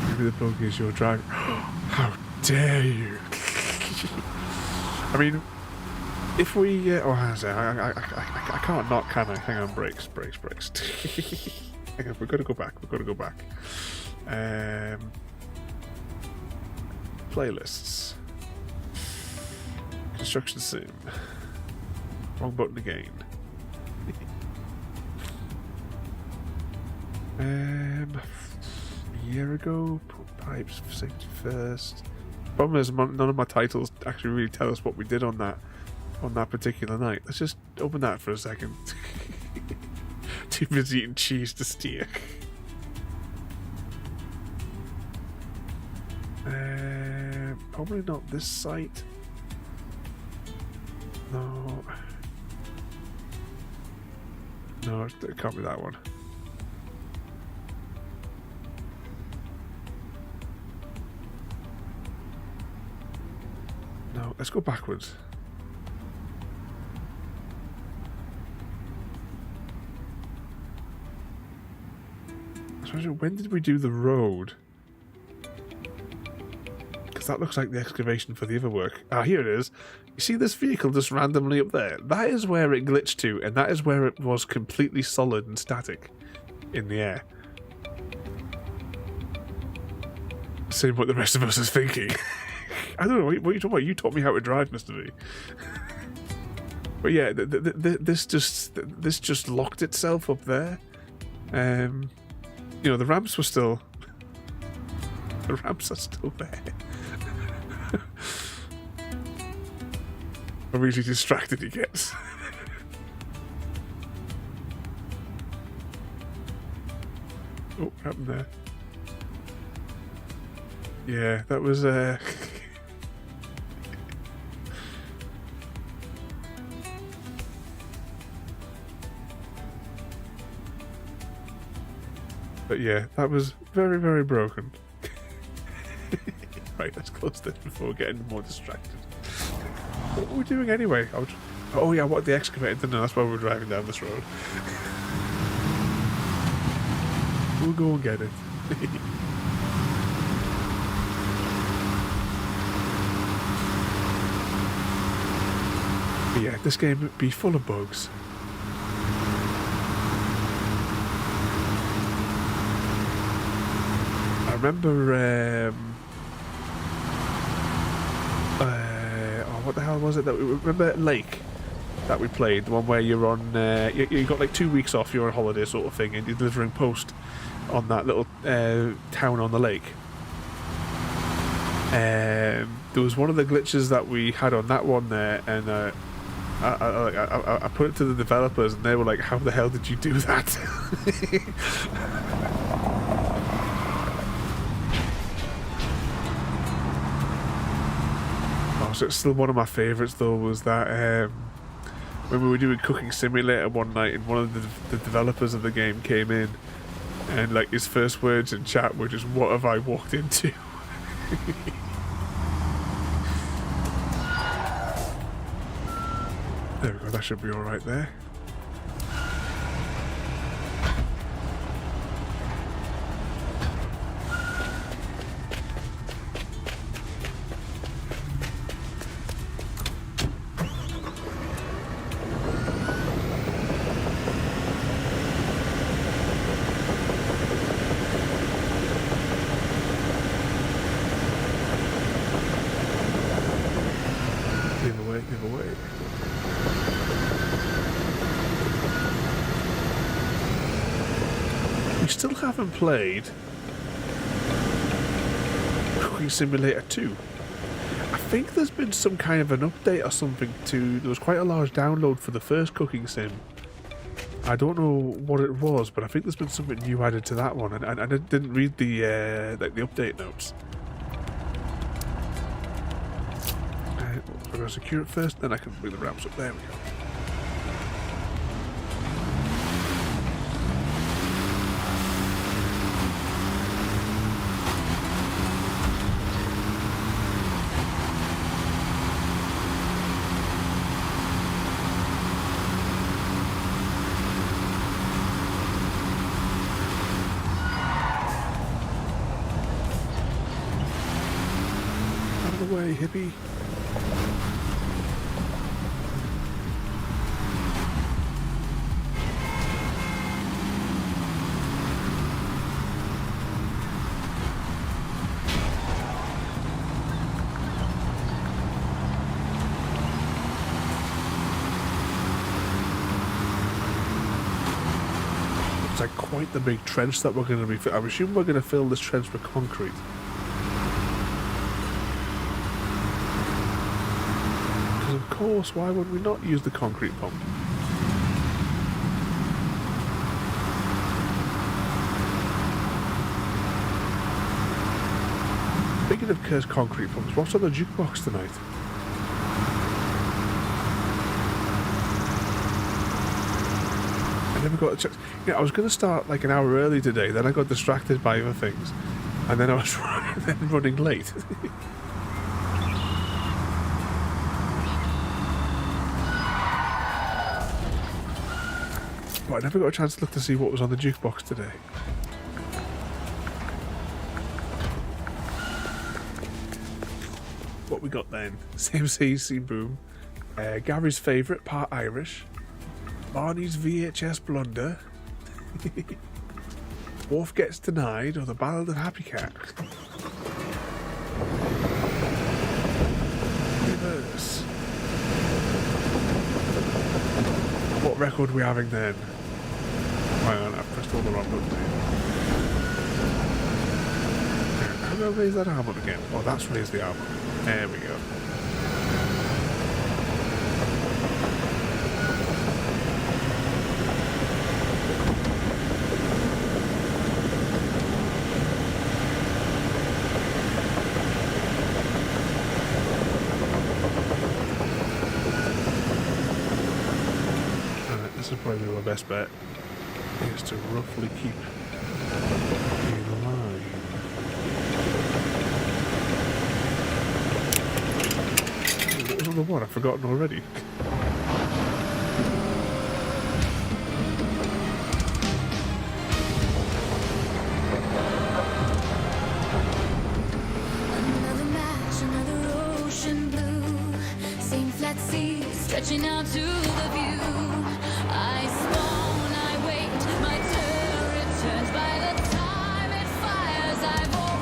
Maybe the bug is your drag. How dare you! I mean, if we, oh, I can't not, can I? Hang on, brakes. Hang on, we've got to go back. Playlists. Construction sim. Wrong button again. A year ago, put pipes for safety first. Problem is, none of my titles actually really tell us what we did on that particular night. Let's just open that for a second. Too busy eating cheese to steer. Probably not this site. No, it can't be that one. No, let's go backwards. When did we do the road? Because that looks like the excavation for the other work. Ah, here it is. You see this vehicle just randomly up there? That is where it glitched to, and that is where it was completely solid and static in the air. Same what the rest of us is thinking. I don't know, what are you talking about? You taught me how to drive, Mr. V. But yeah, this just locked itself up there. You know, the ramps were still... The ramps are still there. How really distracted he gets. Oh, what happened there? Yeah, that was... But yeah, that was very, very broken. Right, let's close this before getting more distracted. What were we doing anyway? Oh yeah, what the excavator? No, that's why we're driving down this road. We'll go and get it. But yeah, this game would be full of bugs. remember. What the hell was it that we remember? Lake that we played, the one where you're on. You got like 2 weeks off. You're on holiday, sort of thing, and you're delivering post on that little town on the lake. There was one of the glitches that we had on that one there, and I put it to the developers, and they were like, "How the hell did you do that?" So it's still one of my favourites though, was that when we were doing Cooking Simulator one night, and one of the developers of the game came in, and like his first words in chat were just, "What have I walked into?" There we go, that should be alright there. Still haven't played Cooking Simulator 2. I think there's been some kind of an update or something to... There was quite a large download for the first Cooking Sim. I don't know what it was, but I think there's been something new added to that one, and I didn't read the like the update notes. We're going to secure it first, then I can bring the ramps up. There we go. Way, hippie. It's like quite the big trench that we're going to be. I assume we're going to fill this trench with concrete. Of course, why would we not use the concrete pump? Speaking of cursed concrete pumps, what's on the jukebox tonight? I never got a chance. Yeah, I was going to start like an hour early today, then I got distracted by other things, and then I was running late. But I never got a chance to look to see what was on the jukebox today. What we got then? Same Sea, Same Boom. Gary's favourite, part Irish. Barney's VHS blunder. Dwarf Gets Denied, or The Ballad of Happy Cat. Reverse. What record are we having then? Hang on, I've pressed all the wrong buttons. How do I raise that arm up again? Oh, that's raised the arm up. There we go. Alright, this is probably my best bet. Is to roughly keep in line. What was on the one? I've forgotten already. Another match, another ocean blue. Same flat sea stretching out to the view. I spawn, I wait, my turret turns. By the time it fires, I've already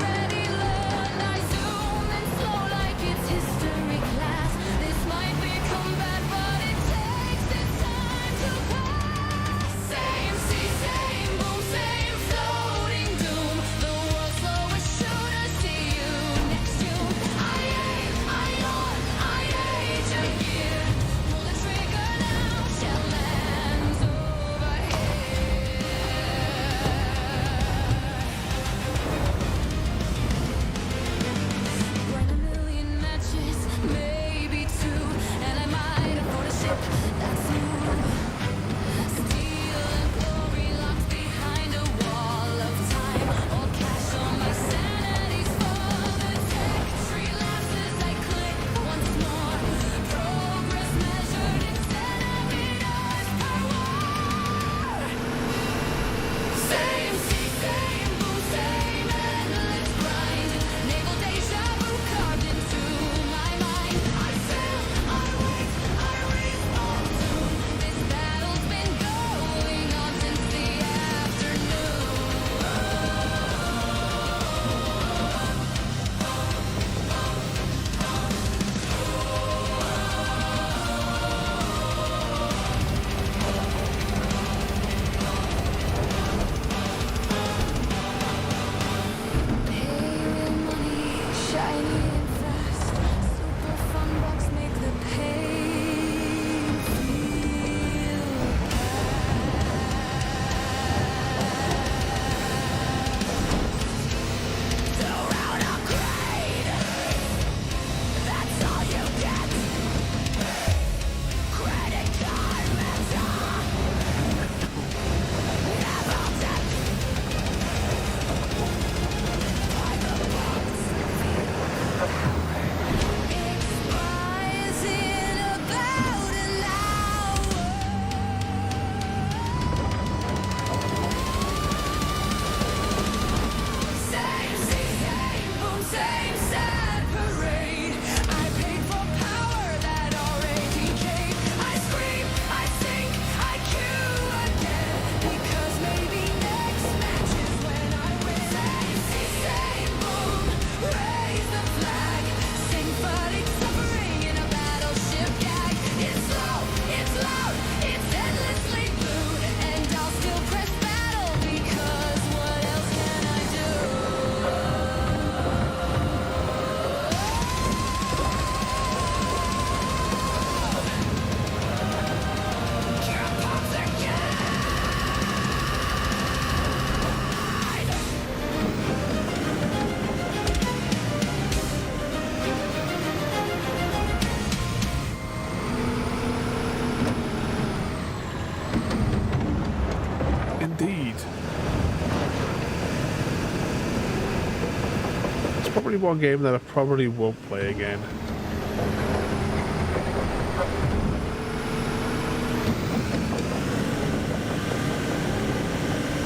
probably one game that I probably won't play again.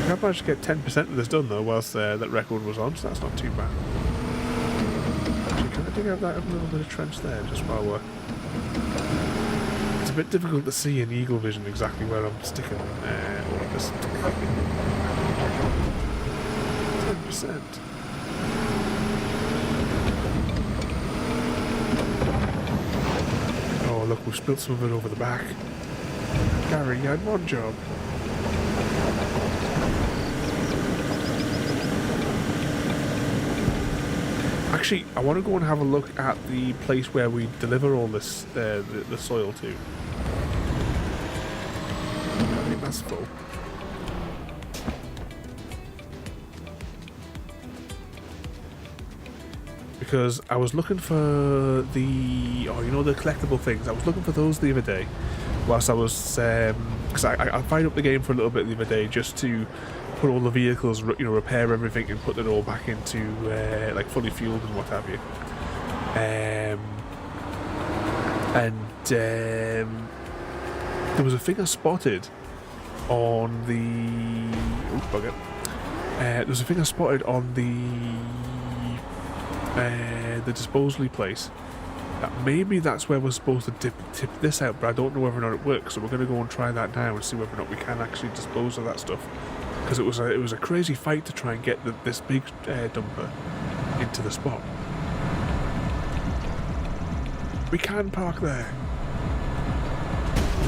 I managed to get 10% of this done though whilst that record was on, so that's not too bad. Actually, can I dig out that little bit of trench there just while we're... It's a bit difficult to see in eagle vision exactly where I'm sticking all of this. 10%. Oh look, we've spilled some of it over the back. Gary, you had one job. Actually, I want to go and have a look at the place where we deliver all this, the soil to. I think that's full. Because I was looking for the, oh, you know, the collectible things. I was looking for those the other day, whilst I was, because I fired up the game for a little bit the other day just to put all the vehicles, you know, repair everything and put it all back into like fully fueled and what have you. There was a thing I spotted on the there was a thing I spotted on the disposal place. That maybe that's where we're supposed to tip this out, but I don't know whether or not it works. So we're going to go and try that now and see whether or not we can actually dispose of that stuff. Because it was a crazy fight to try and get this big dumper into the spot. We can park there.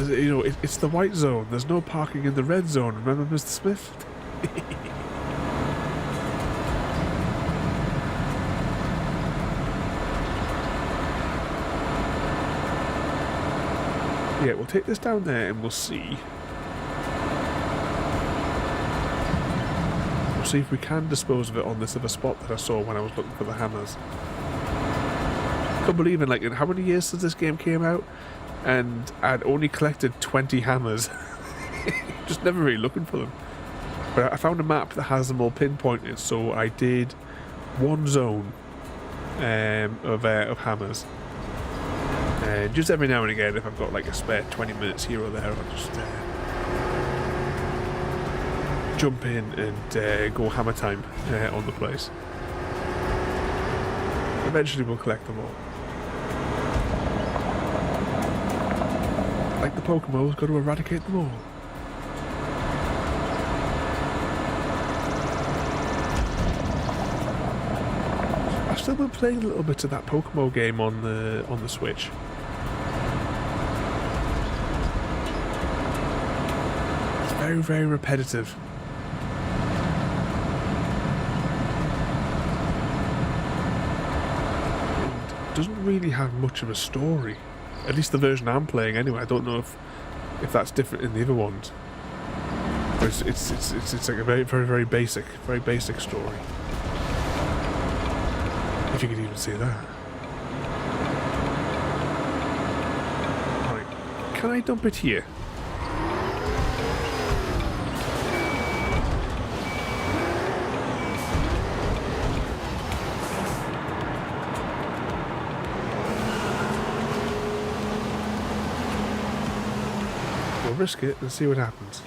You know, it's the white zone. There's no parking in the red zone. Remember, Mr. Smith? Yeah, we'll take this down there and we'll see. We'll see if we can dispose of it on this other spot that I saw when I was looking for the hammers. I can't believe it, like, in how many years since this game came out? And I'd only collected 20 hammers. Just never really looking for them. But I found a map that has them all pinpointed, so I did one zone of hammers. And just every now and again, if I've got like a spare 20 minutes here or there, I'll just jump in and go hammer time on the place. Eventually we'll collect them all. Like the Pokemon, we've got to eradicate them all. I've still been playing a little bit of that Pokemon game on the Switch. It's very, very repetitive. And doesn't really have much of a story. At least the version I'm playing anyway. I don't know if that's different in the other ones. But it's like a very, very, very basic story. If you could even see that. Right. Can I dump it here? We'll risk it and see what happens.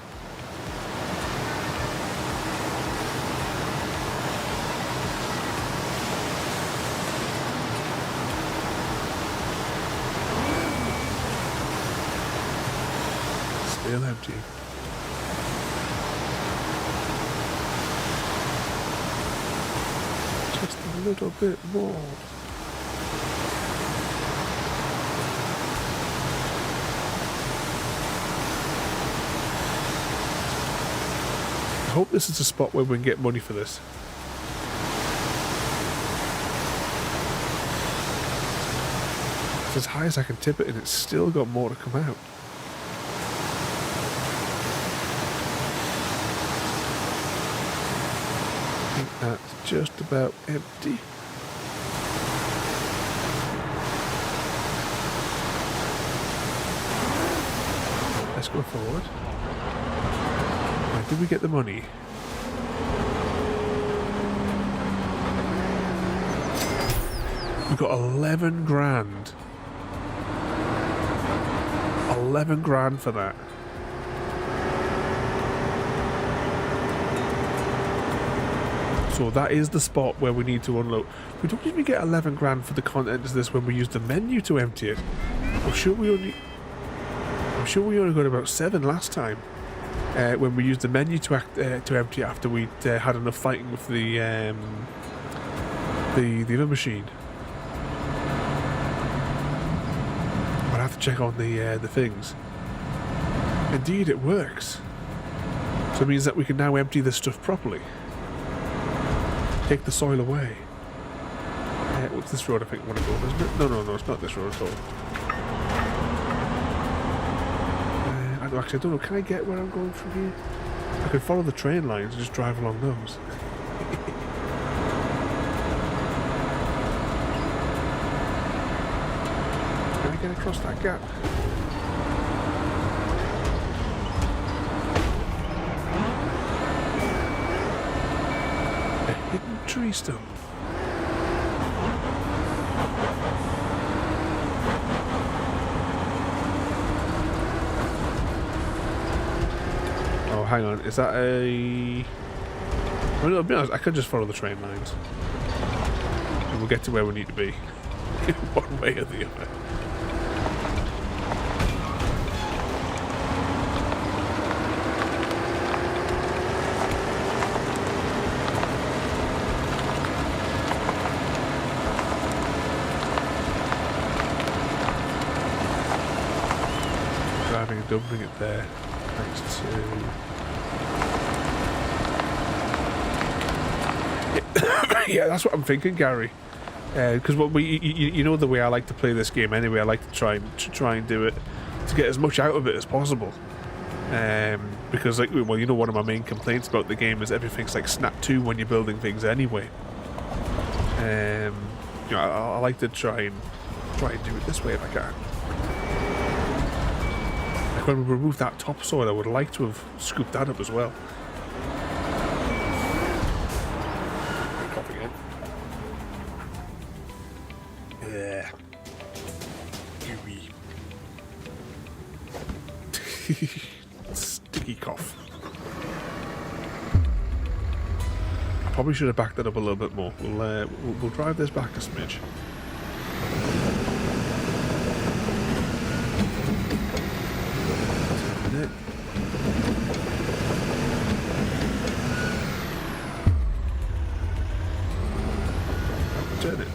Still empty. Just a little bit more. I hope this is a spot where we can get money for this. It's as high as I can tip it and it's still got more to come out. I think that's just about empty. Let's go forward. Did we get the money? We got 11 grand. 11 grand for that. So that is the spot where we need to unload. We don't even get 11 grand for the contents of this when we use the menu to empty it. I'm sure we only got about 7 last time when we used the menu to empty it after we'd had enough fighting with the other machine. I'd have to check on the things. Indeed, it works. So it means that we can now empty this stuff properly. Take the soil away. What's this road I think I want to go, isn't it? No, it's not this road at all. Actually, I don't know. Can I get where I'm going from here? I can follow the train lines and just drive along those. Can I get across that gap? A hidden tree stump. Oh, hang on. Is that a... Well, I'll be honest, I could just follow the train lines. And we'll get to where we need to be. One way or the other. Driving and dumping it there. Next to... Yeah, that's what I'm thinking, Gary. Because you know the way I like to play this game anyway. I like to try and do it to get as much out of it as possible. Because, like, well, you know, one of my main complaints about the game is everything's like Snap 2 when you're building things anyway. You know, I like to try and do it this way if I can. Like when we remove that topsoil, I would like to have scooped that up as well. Sticky cough. I probably should have backed that up a little bit more. We'll drive this back a smidge.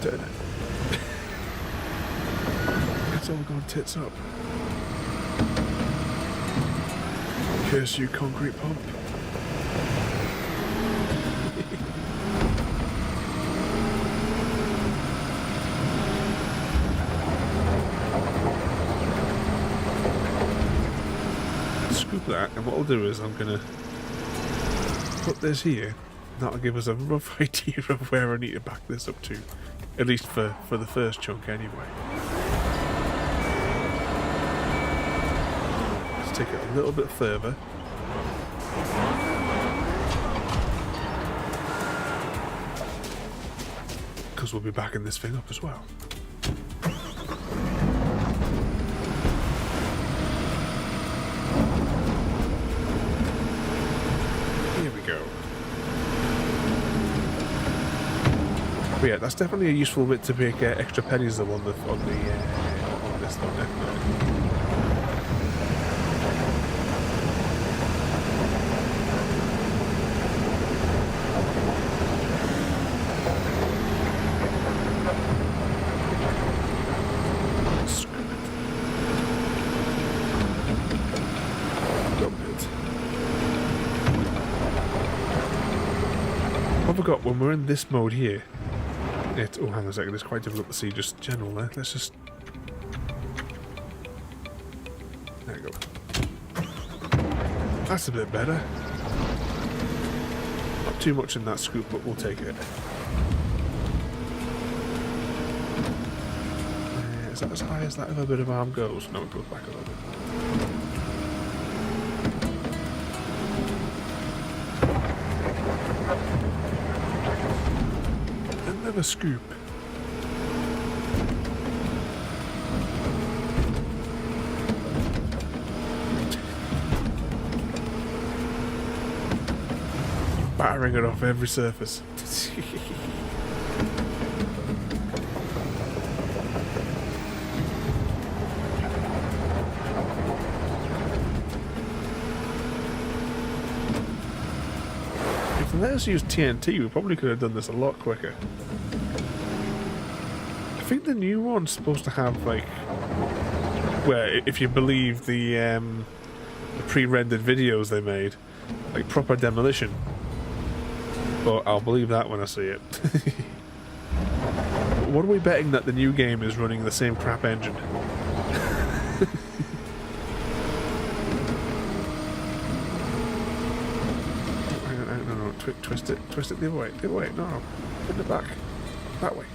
Turn it. It's all gone tits up. Curse you, concrete pump. Scoop that, and what I'll do is I'm gonna put this here. That'll give us a rough idea of where I need to back this up to, at least for the first chunk anyway. Take it a little bit further. Because we'll be backing this thing up as well. Here we go. But yeah, that's definitely a useful bit to make extra pennies though on this though, definitely. I forgot when we're in this mode here. Oh, hang on a second. It's quite difficult to see just general there. Let's just. There we go. That's a bit better. Not too much in that scoop, but we'll take it. Is that as high as that other bit of arm goes? No, it goes back a little bit. Another scoop. battering it off every surface. If they let us use TNT, we probably could have done this a lot quicker. I think the new one's supposed to have, like, where if you believe the pre-rendered videos they made, like proper demolition. But I'll believe that when I see it. What are we betting that the new game is running the same crap engine? No, twist it the other way, no, put it back, that way.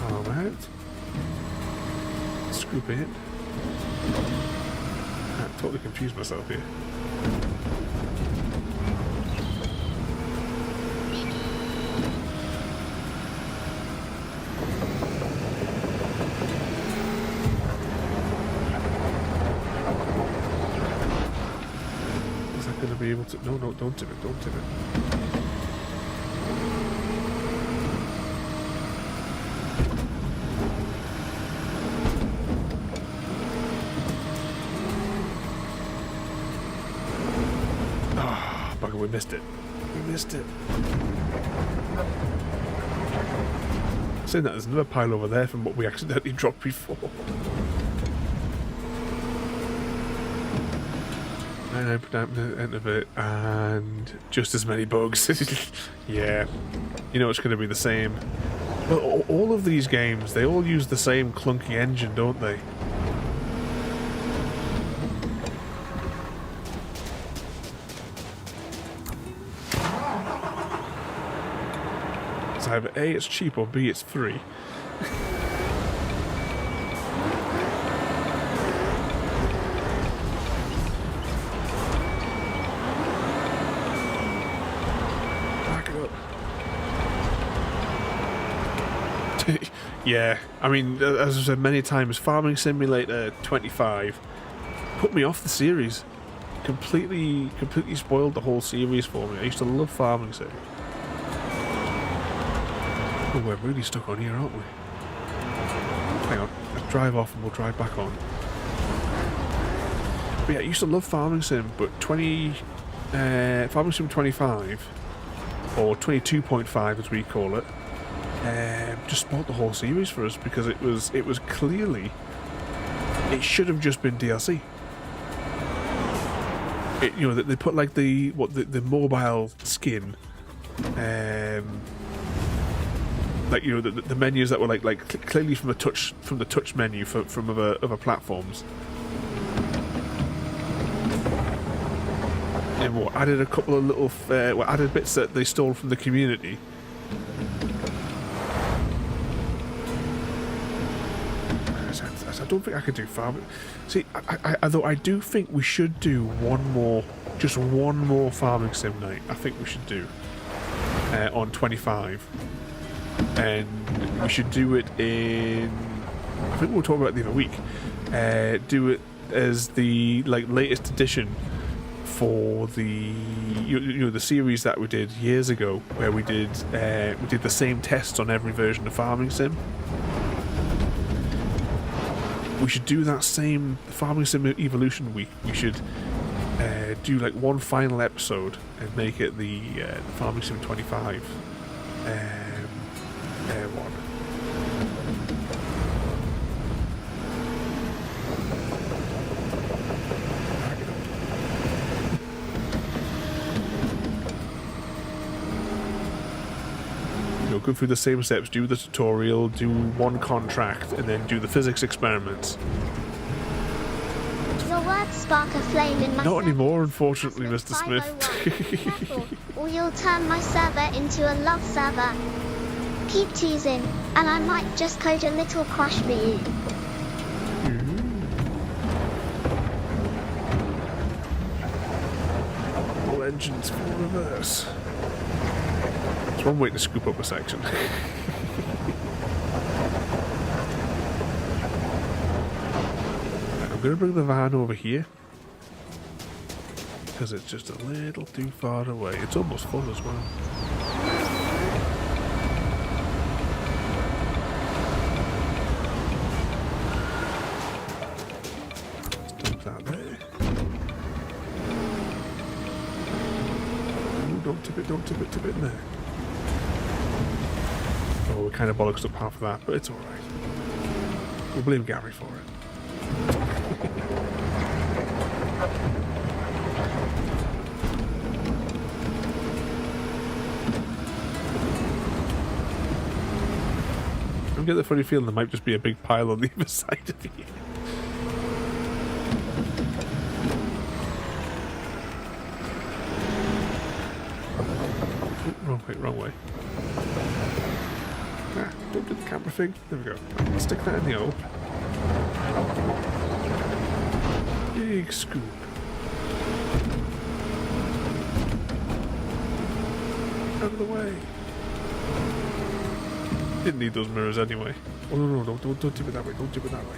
Arm out. Scoop in. I totally confused myself here. Is that going to be able to... No, don't tip it, don't tip it. We missed it. We missed it. Saying that, there's another pile over there from what we accidentally dropped before. 99% of it, and just as many bugs. Yeah. You know it's going to be the same. Well, all of these games, they all use the same clunky engine, don't they? Either A, it's cheap, or B, it's free. Back it up. Yeah, I mean, as I've said many times, Farming Simulator 25 put me off the series. Completely spoiled the whole series for me. I used to love Farming Sim. Oh, we're really stuck on here, aren't we? Hang on, let's drive off and we'll drive back on. But yeah, I used to love Farming Sim, but Farming Sim 25, or 22.5 as we call it, just spoiled the whole series for us because it was clearly, it should have just been DLC. You know, they put like the mobile skin, like, you know, the menus that were like clearly from the touch menu from other platforms. And what added a couple of little added bits that they stole from the community. I don't think I could do farming. See, although I do think we should do just one more Farming Sim night. I think we should do on 25. And we should do it in, I think we'll talk about it the other week, do it as the latest edition for the the series that we did years ago, where we did the same tests on every version of Farming Sim. We should do that same Farming Sim Evolution week. We should do like one final episode and make it the Farming Sim 25 one. Go through the same steps, do the tutorial, do one contract, and then do the physics experiments. Your words spark a flame in my Not anymore, unfortunately, Mr. Smith. Careful, or you'll turn my server into a love server. Keep teasing, and I might just code a little crush for you. All engines full reverse. There's one way to scoop up a section. I'm going to bring the van over here. because it's just a little too far away. It's almost full as well. Dump that there. Ooh, don't tip it in there. Oh, we kind of bollocksed up half of that, but it's alright. We'll blame Gary for it. I get the funny feeling there might just be a big pile on the other side of here. Wrong way. Ah, don't do the camera thing. There we go. Stick that in the hole. Big scoop. Out of the way. Didn't need those mirrors anyway. Oh no, don't tip it that way. Don't tip it that way.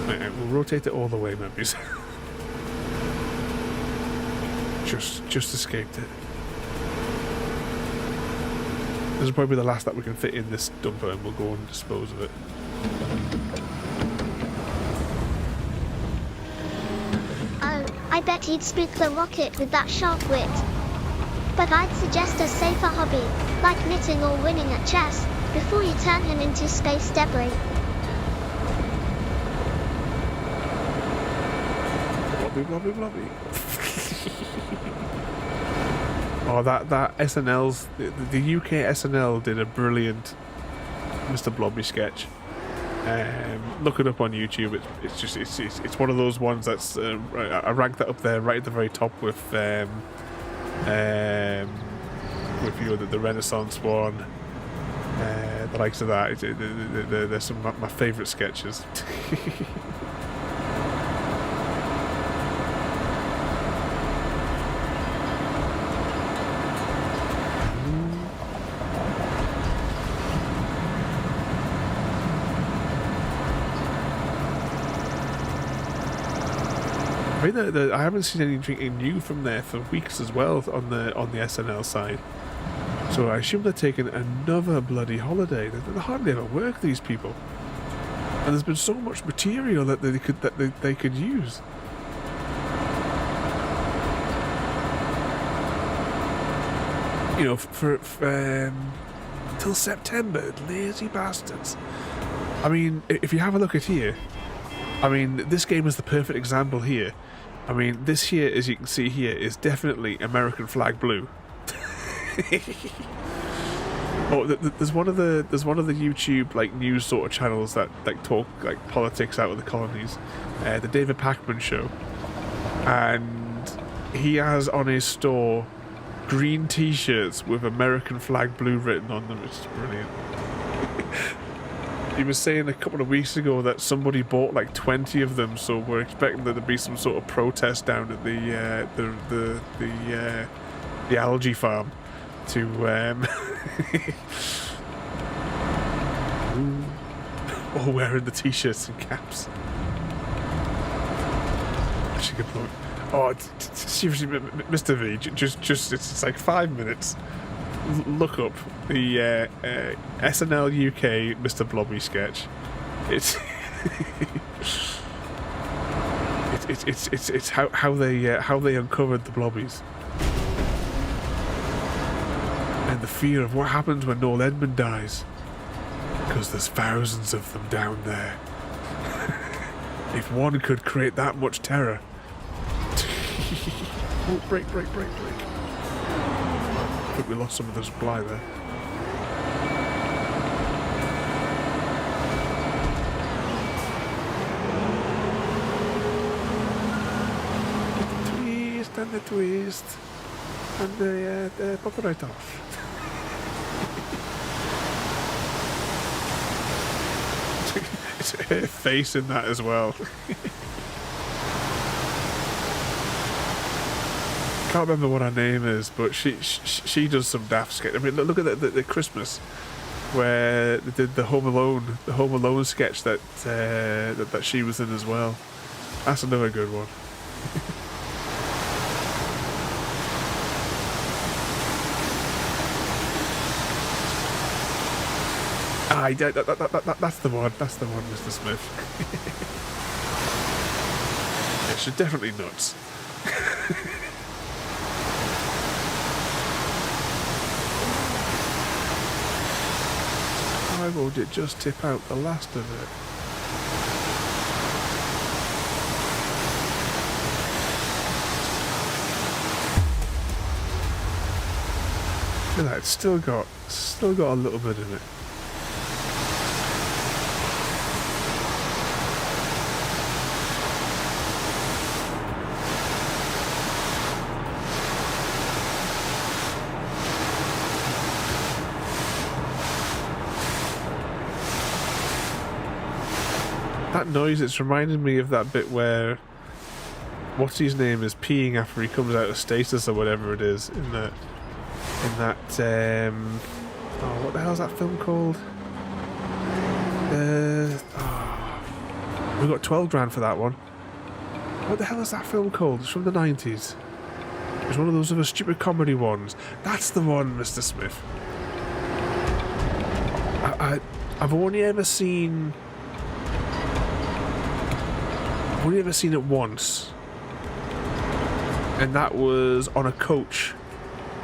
Right, we'll rotate it all the way, maybe. just escaped it. This is probably the last that we can fit in this dumper, and we'll go and dispose of it. Oh, I bet he'd spook the rocket with that sharp wit. But I'd suggest a safer hobby, like knitting or winning at chess, before you turn him into space debris. Blobby. Oh, that SNL's the UK SNL did a brilliant Mr. Blobby sketch. Look it up on YouTube. It's one of those ones that's I ranked that up there right at the very top with the Renaissance one, the likes of that. They're some of my favourite sketches. I mean, I haven't seen anything new from there for weeks as well on the SNL side. So I assume they're taking another bloody holiday. They hardly ever work, these people. And there's been so much material that they could use. You know, for till September, lazy bastards. I mean, if you have a look at here, I mean, this game is the perfect example here. I mean, this here, as you can see here, is definitely American flag blue. Oh, there's one of the YouTube like news sort of channels that like talk like politics out of the colonies, the David Pakman Show, and he has on his store green T-shirts with American flag blue written on them. It's brilliant. He was saying a couple of weeks ago that somebody bought like 20 of them, so we're expecting there to be some sort of protest down at the algae farm to all wearing the T-shirts and caps. Actually, good point. Oh, seriously, Mr. V, just it's like 5 minutes. Look up the SNL UK Mr. Blobby sketch. It's it's how they uncovered the blobbies and the fear of what happens when Noel Edmund dies, because there's thousands of them down there. If one could create that much terror. Oh, break. I think we lost some of the supply there. The twist and the pop it right off. It's her face in that as well. Can't remember what her name is, but she does some daft sketch. I mean, look at the Christmas where they did the Home Alone sketch that she was in as well. That's another good one. That's the one. That's the one, Mr. Smith. Yeah, she's definitely nuts. Why would it just tip out the last of it? Look at that, it's still got a little bit in it. That noise, it's reminding me of that bit where what's his name is peeing after he comes out of stasis or whatever it is in that what the hell's that film called? We got 12 grand for that one. What the hell is that film called? It's from the 90s. It's one of those other stupid comedy ones. That's the one, Mr. Smith. I've only ever seen it once, and that was on a coach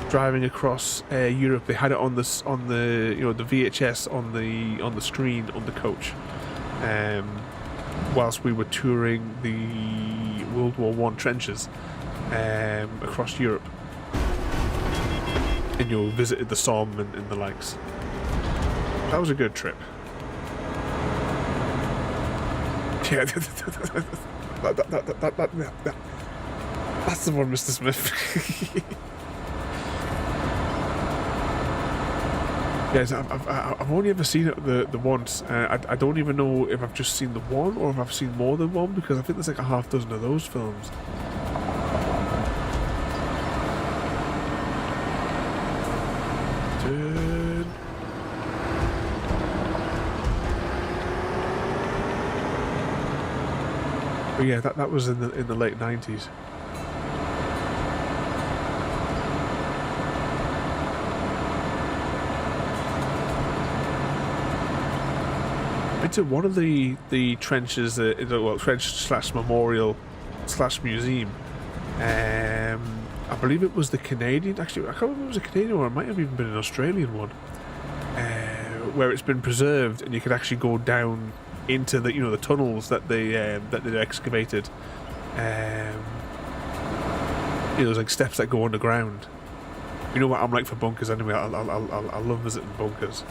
driving across Europe. They had it on the the VHS on the screen on the coach, whilst we were touring the World War I trenches across Europe, and visited the Somme and the likes. That was a good trip. Yeah, that's the one, Mr. Smith. Yes, I've only ever seen it the once. I don't even know if I've just seen the one or if I've seen more than one, because I think there's like a half dozen of those films. But yeah, that was in the late 90s. Into one of the trenches, trench / memorial / museum. I believe it was the Canadian. Actually, I can't remember if it was a Canadian one. It might have even been an Australian one, where it's been preserved, and you could actually go down into the the tunnels that they excavated. There's like steps that go underground. You know what I'm like for bunkers anyway. I love visiting bunkers.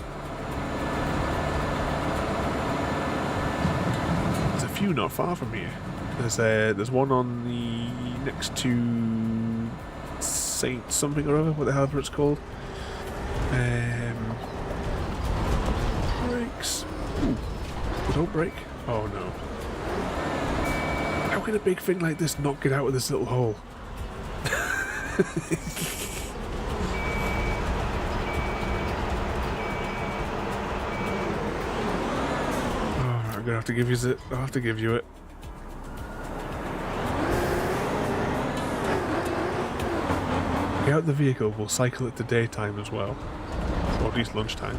There's a few not far from here. There's one on the next to Saint something or other. What the hell ever it's called. Brakes. Ooh. Don't break. Oh no. How can a big thing like this not get out of this little hole? I'm gonna have to give you it. I'll have to give you it. Get out the vehicle, we'll cycle it to daytime as well. Or at least lunchtime.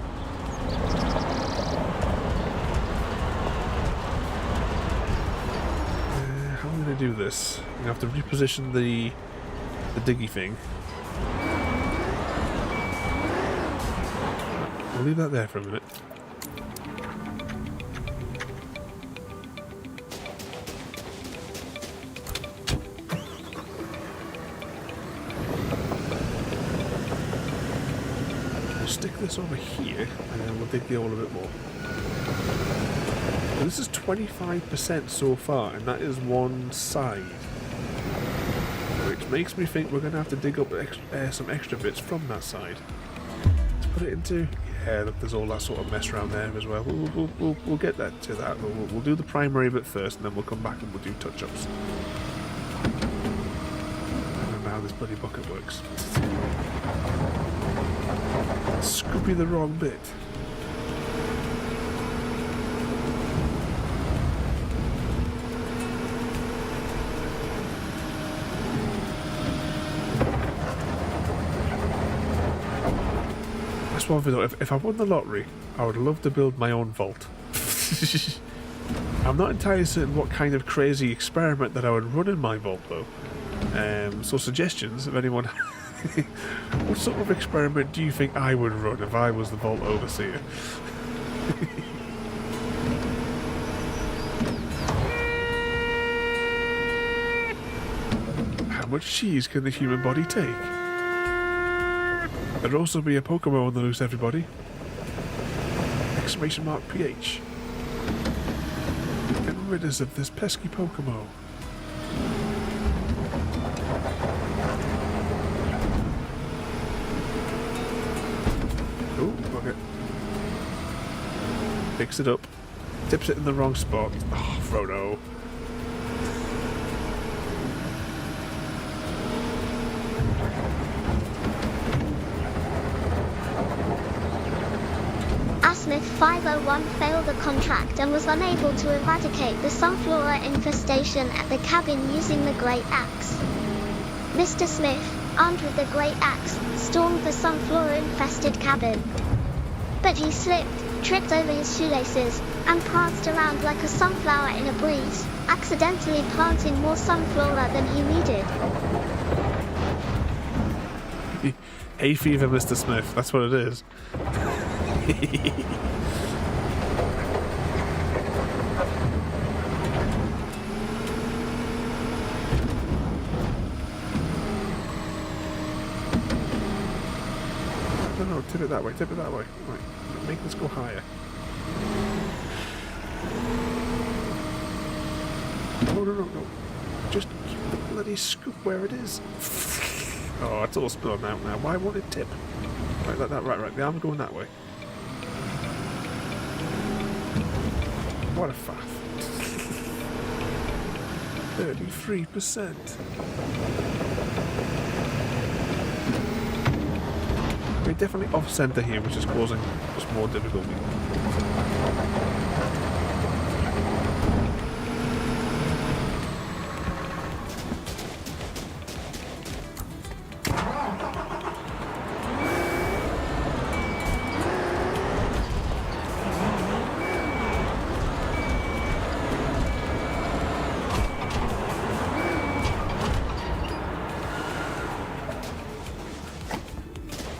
How am I going to do this? I'm going to have to reposition the diggy thing. We'll leave that there for a minute. Stick this over here and then we'll dig the hole a bit more. Now this is 25% so far, and that is one side, which makes me think we're going to have to dig up some extra bits from that side to put it into. Yeah, look, there's all that sort of mess around there as well. We'll get that to that. We'll do the primary bit first, and then we'll come back and we'll do touch-ups. I don't remember how this bloody bucket works. Scoopy the wrong bit. That's one thing though, if I won the lottery, I would love to build my own vault. I'm not entirely certain what kind of crazy experiment that I would run in my vault though. So suggestions, if anyone... What sort of experiment do you think I would run if I was the vault overseer? How much cheese can the human body take? There'd also be a Pokemon on the loose, everybody. Exclamation mark PH. Get rid of this pesky Pokemon. Oh, okay. Picks it up. Tips it in the wrong spot. Oh, Frodo. Smith 501 failed the contract and was unable to eradicate the sunflower infestation at the cabin using the Great Axe. Mr. Smith, armed with the Great Axe, stormed the sunflower-infested cabin. But he slipped, tripped over his shoelaces, and pranced around like a sunflower in a breeze, accidentally planting more sunflower than he needed. Hay fever, Mr. Smith, that's what it is. No, tip it that way, tip it that way. Right, make this go higher. No. Just keep the bloody scoop where it is. Oh, it's all spilled out now. Why won't it tip? Right, like that, right. The arm's going that way. What a faff. 33%. We're definitely off centre here, which is causing us more difficulty.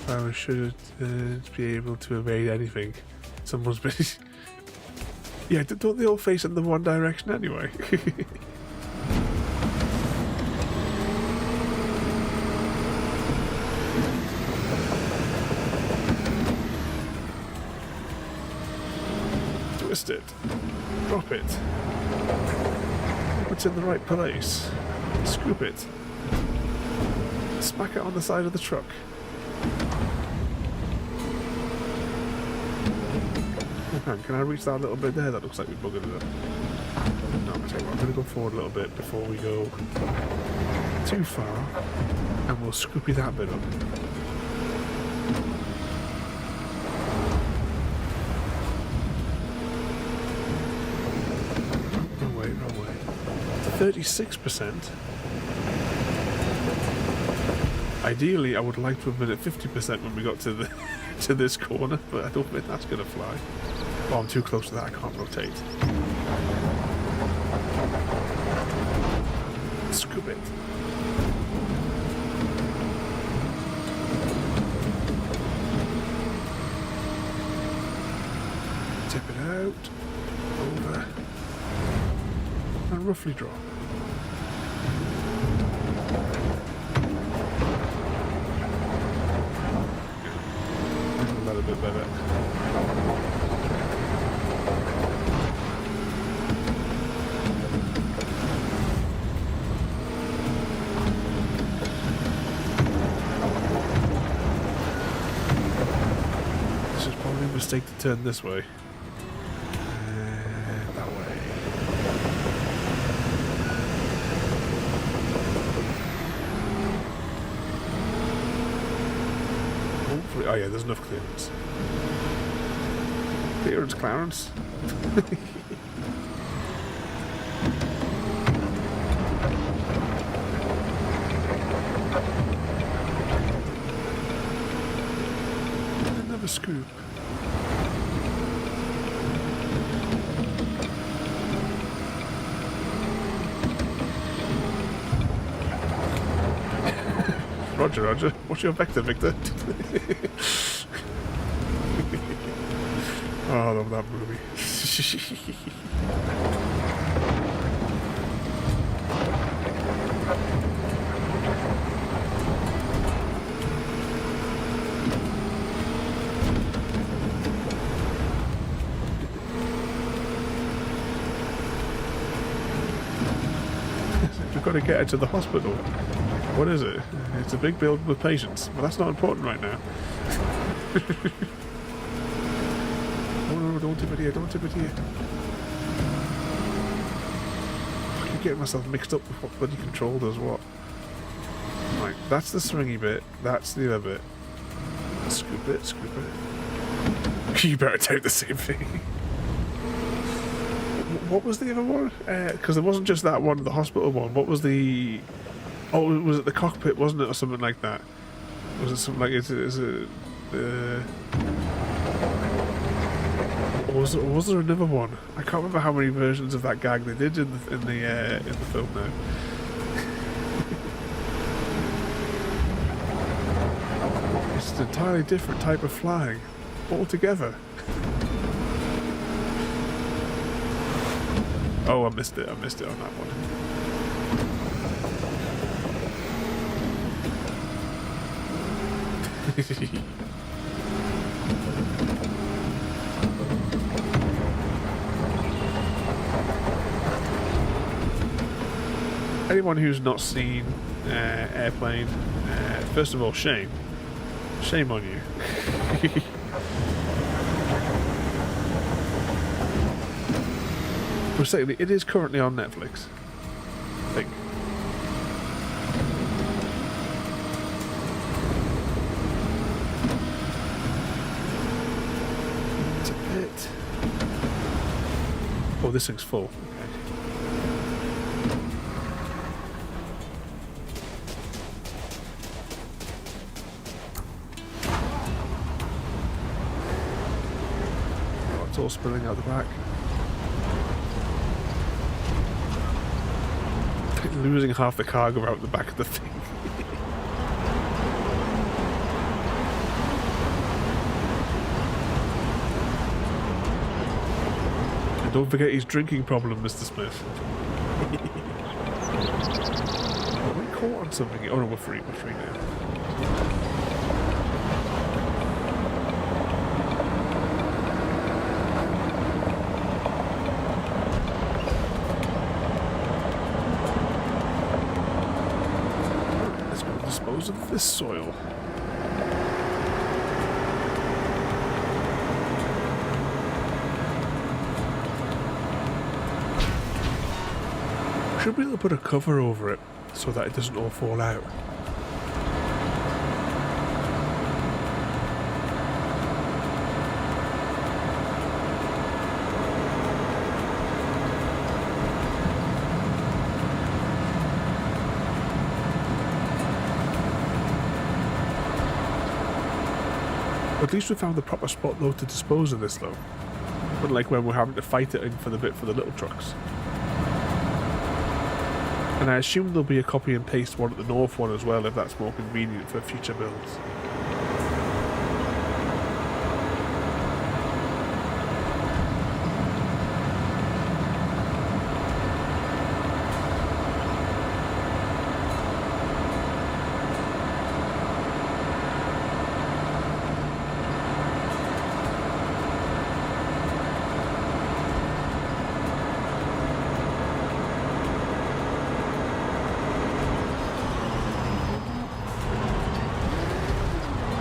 I should be able to evade anything. Someone's been... Yeah, don't they all face in the one direction anyway? Twist it. Drop it. Hope it's in the right place. Scoop it. Smack it on the side of the truck. Can I reach that little bit there? That looks like we buggered it up. No, I'll tell you what, I'm going to go forward a little bit before we go too far, and we'll scoopy that bit up. Wrong way. 36%. Ideally, I would like to have been at 50% when we got to the to this corner, but I don't think that's going to fly. Oh, I'm too close to that, I can't rotate. Scoop it. Tip it out. Over. And roughly drop. A little bit better. Mistake to turn this way. That way. Hopefully, oh yeah, there's enough clearance. Clearance, Clarence. Another scoop. Roger, Roger. What's your vector, Victor? Oh, I love that movie. We've got to get her to the hospital. What is it? It's a big build with patients. Well, that's not important right now. Oh no, don't tip it here, don't tip it here. I keep getting myself mixed up with what bloody control does what. Right, that's the swingy bit, that's the other bit. Scoop it, scoop it. You better take the same thing. What was the other one? Because there wasn't just that one, the hospital one. What was the... Oh, was it the cockpit, wasn't it, or something like that? Was it something like... Was there another one? I can't remember how many versions of that gag they did in the film now. It's an entirely different type of flying altogether. Oh, I missed it on that one. Anyone who's not seen Airplane, first of all, shame on you. But secondly, it is currently on Netflix, I think. It's a bit... Oh, this thing's full. It's all spilling out the back. Losing half the cargo out the back of the thing. And don't forget his drinking problem, Mr. Smith. Are we caught on something? Oh no, we're free now. Of this soil. Should we be able to put a cover over it so that it doesn't all fall out? At least we found the proper spot though to dispose of this though. Unlike when we're having to fight it in for the little trucks. And I assume there'll be a copy and paste one at the north one as well if that's more convenient for future builds.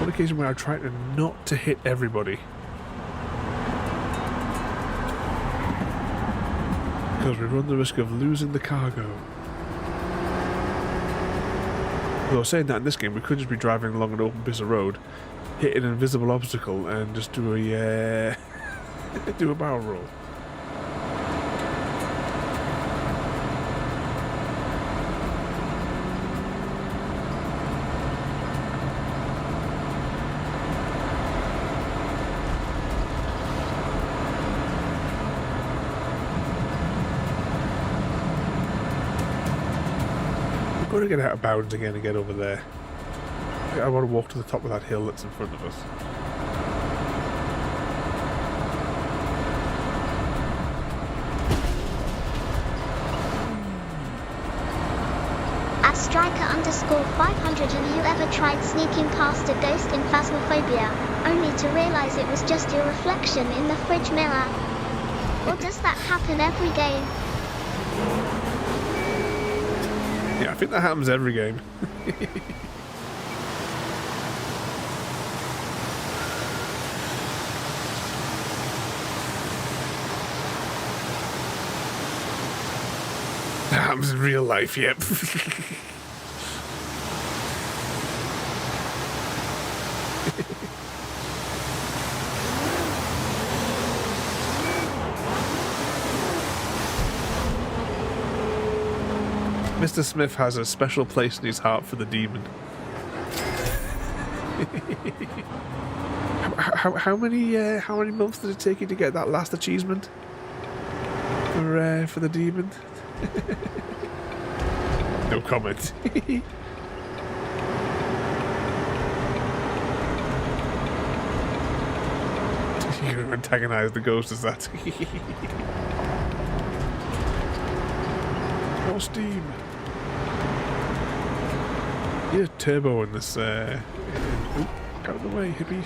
Occasion where I try to not to hit everybody because we run the risk of losing the cargo. Although saying that in this game we could just be driving along an open piece of road, hit an invisible obstacle and just do a do a barrel roll. Got to get out of bounds again and get over there. I want to walk to the top of that hill that's in front of us. At Striker_500, have you ever tried sneaking past a ghost in Phasmophobia, only to realize it was just your reflection in the fridge mirror? Or does that happen every game? Yeah, I think that happens every game. That happens in real life, yep. Mr. Smith has a special place in his heart for the demon. How many months did it take you to get that last achievement for the demon? No comment. You antagonize the ghost, is that? More steam. Yeah, turbo in this. Oop, out of the way, hippie.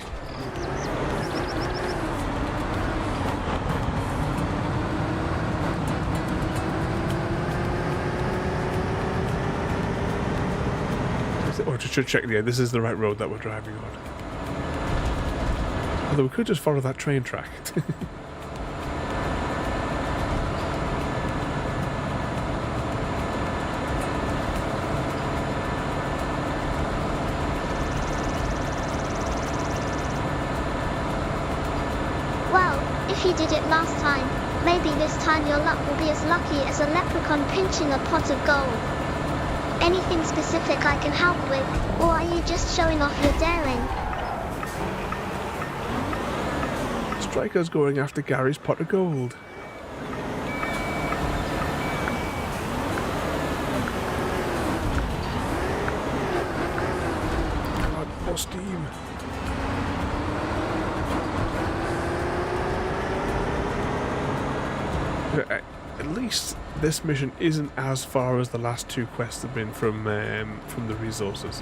Oh, just to check, yeah, this is the right road that we're driving on. Although we could just follow that train track. Well, if you did it last time, maybe this time your luck will be as lucky as a leprechaun pinching a pot of gold. Anything specific I can help with, or are you just showing off your daring? Striker's going after Gary's pot of gold. God, more steam. At least this mission isn't as far as the last two quests have been from the resources.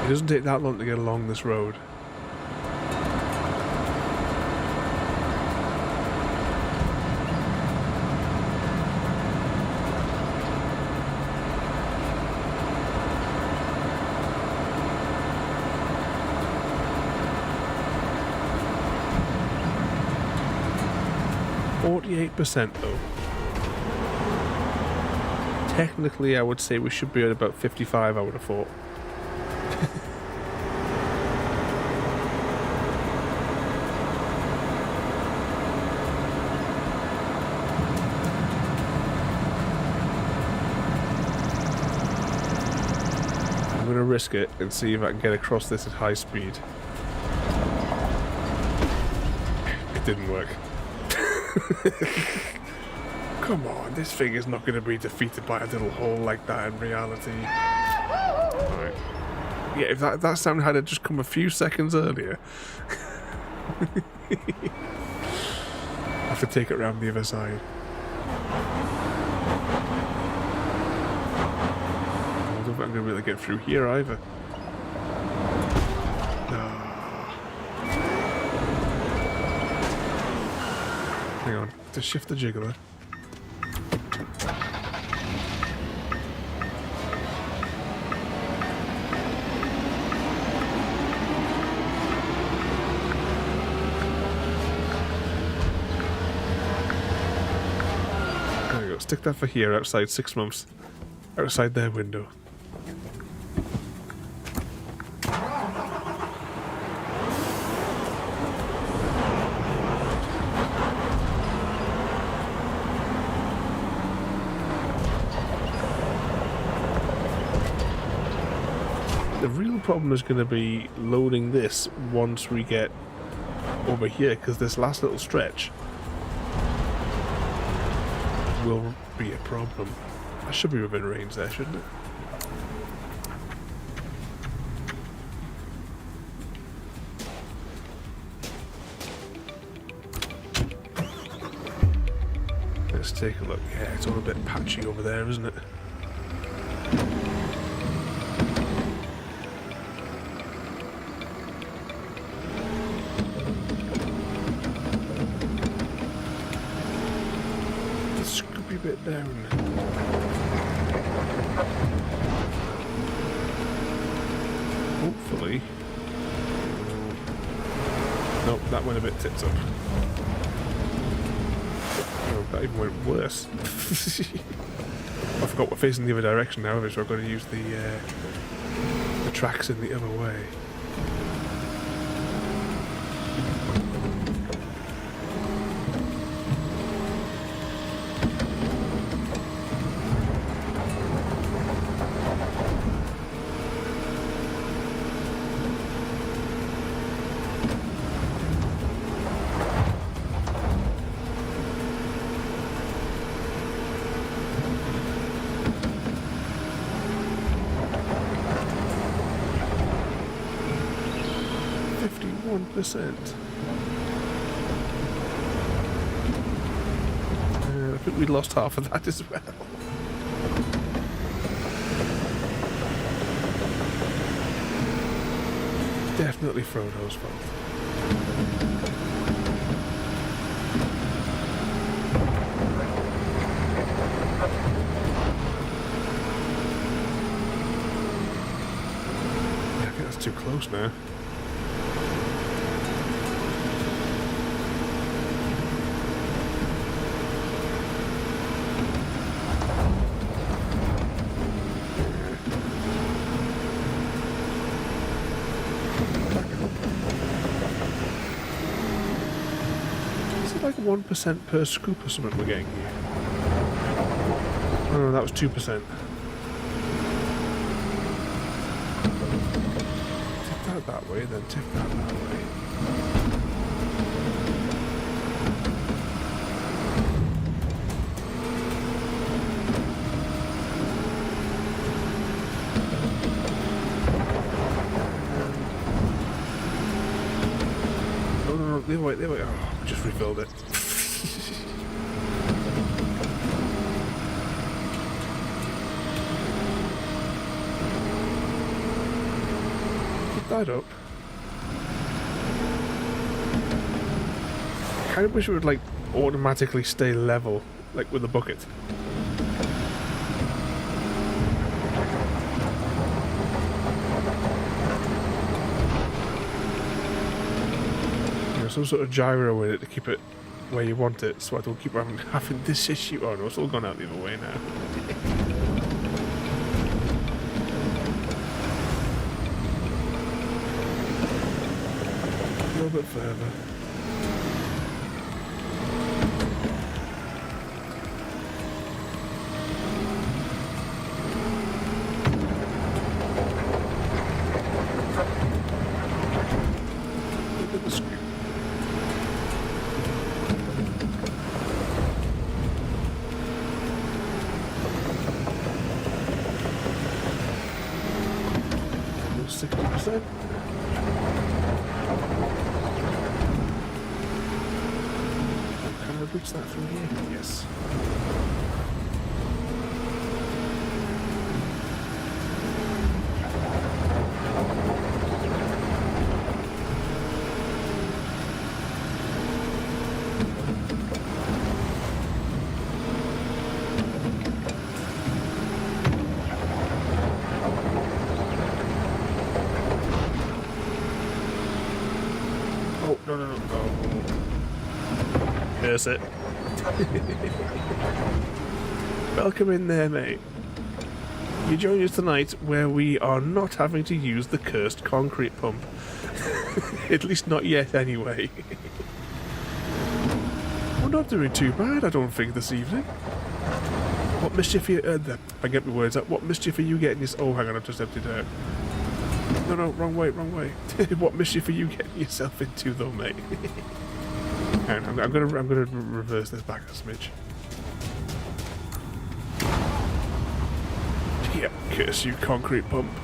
It doesn't take that long to get along this road. %, though. Technically, I would say we should be at about 55, I would have thought. I'm going to risk it and see if I can get across this at high speed. It didn't work. Come on, this thing is not going to be defeated by a little hole like that in reality. Right. Yeah, if that sound had just come a few seconds earlier. I have to take it around the other side. I don't think I'm going to be able to get through here either. Hang on, to shift the jiggler. There we go, stick that for here, outside 6 months. Outside their window. The real problem is going to be loading this once we get over here, because this last little stretch will be a problem. I should be within range there, shouldn't it? take a look. Yeah, it's all a bit patchy over there, isn't it? The scoopy bit down. Hopefully. Nope, that went a bit tits up. Oh, that even went worse. I forgot we're facing the other direction now, so I've got to use the tracks in the other way. I think we lost half of that as well. Definitely Frodo's fault. Yeah, I think that's too close now. Like 1% per scoop or something we're getting here. Oh no, that was 2%. Tip that way, then tip that way. No, the other way. Oh, we just refilled it. Put that up. I kind of wish it would like automatically stay level, like with the bucket. Some sort of gyro in it to keep it where you want it, so I don't keep having this issue. Oh no, it's all gone out the other way now. A little bit further. Look at the scoop. Can I reach that from here? Yes. Oh, no. Oh. There's it. Welcome in there, mate. You join us tonight where we are not having to use the cursed concrete pump. At least not yet, anyway. We're not doing too bad, I don't think, this evening. What mischief are you... I get my words up. What mischief are you getting this... Oh, hang on, I've just emptied out. No, wrong way. What mischief are you getting yourself into, though, mate? Hang on, I'm gonna reverse this back a smidge. Yeah, curse you, concrete pump. Oh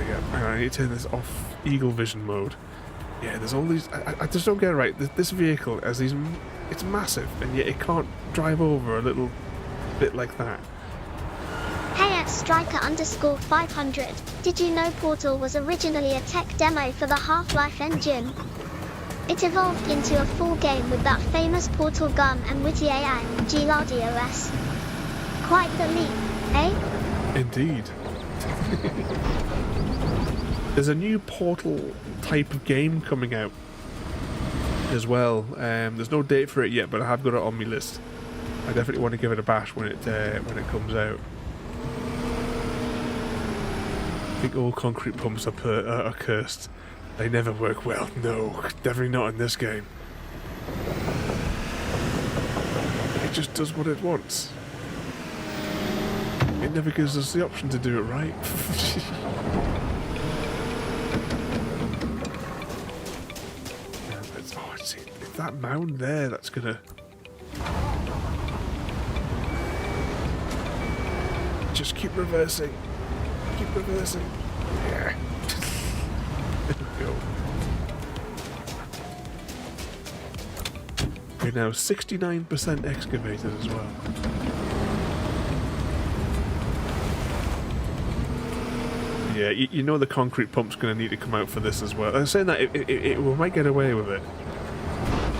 yeah, hang on, I need to turn this off Eagle Vision mode. Yeah, there's all these... I just don't get it right. This vehicle has these It's massive, and yet it can't drive over a little bit like that. Hey at Striker_500, did you know Portal was originally a tech demo for the Half-Life engine? It evolved into a full game with that famous Portal gun and witty AI, GLaDOS. Quite the leap, eh? Indeed. There's a new Portal type of game coming out as well. There's no date for it yet, but I have got it on my list. I definitely want to give it a bash when it comes out. I think all concrete pumps are cursed. They never work well. No, definitely not in this game. It just does what it wants. It never gives us the option to do it right. It's that mound there that's gonna... Just keep reversing. Keep reversing. Yeah. There we go. We're now 69% excavated as well. Yeah, you know the concrete pump's going to need to come out for this as well. I'm saying that we might get away with it.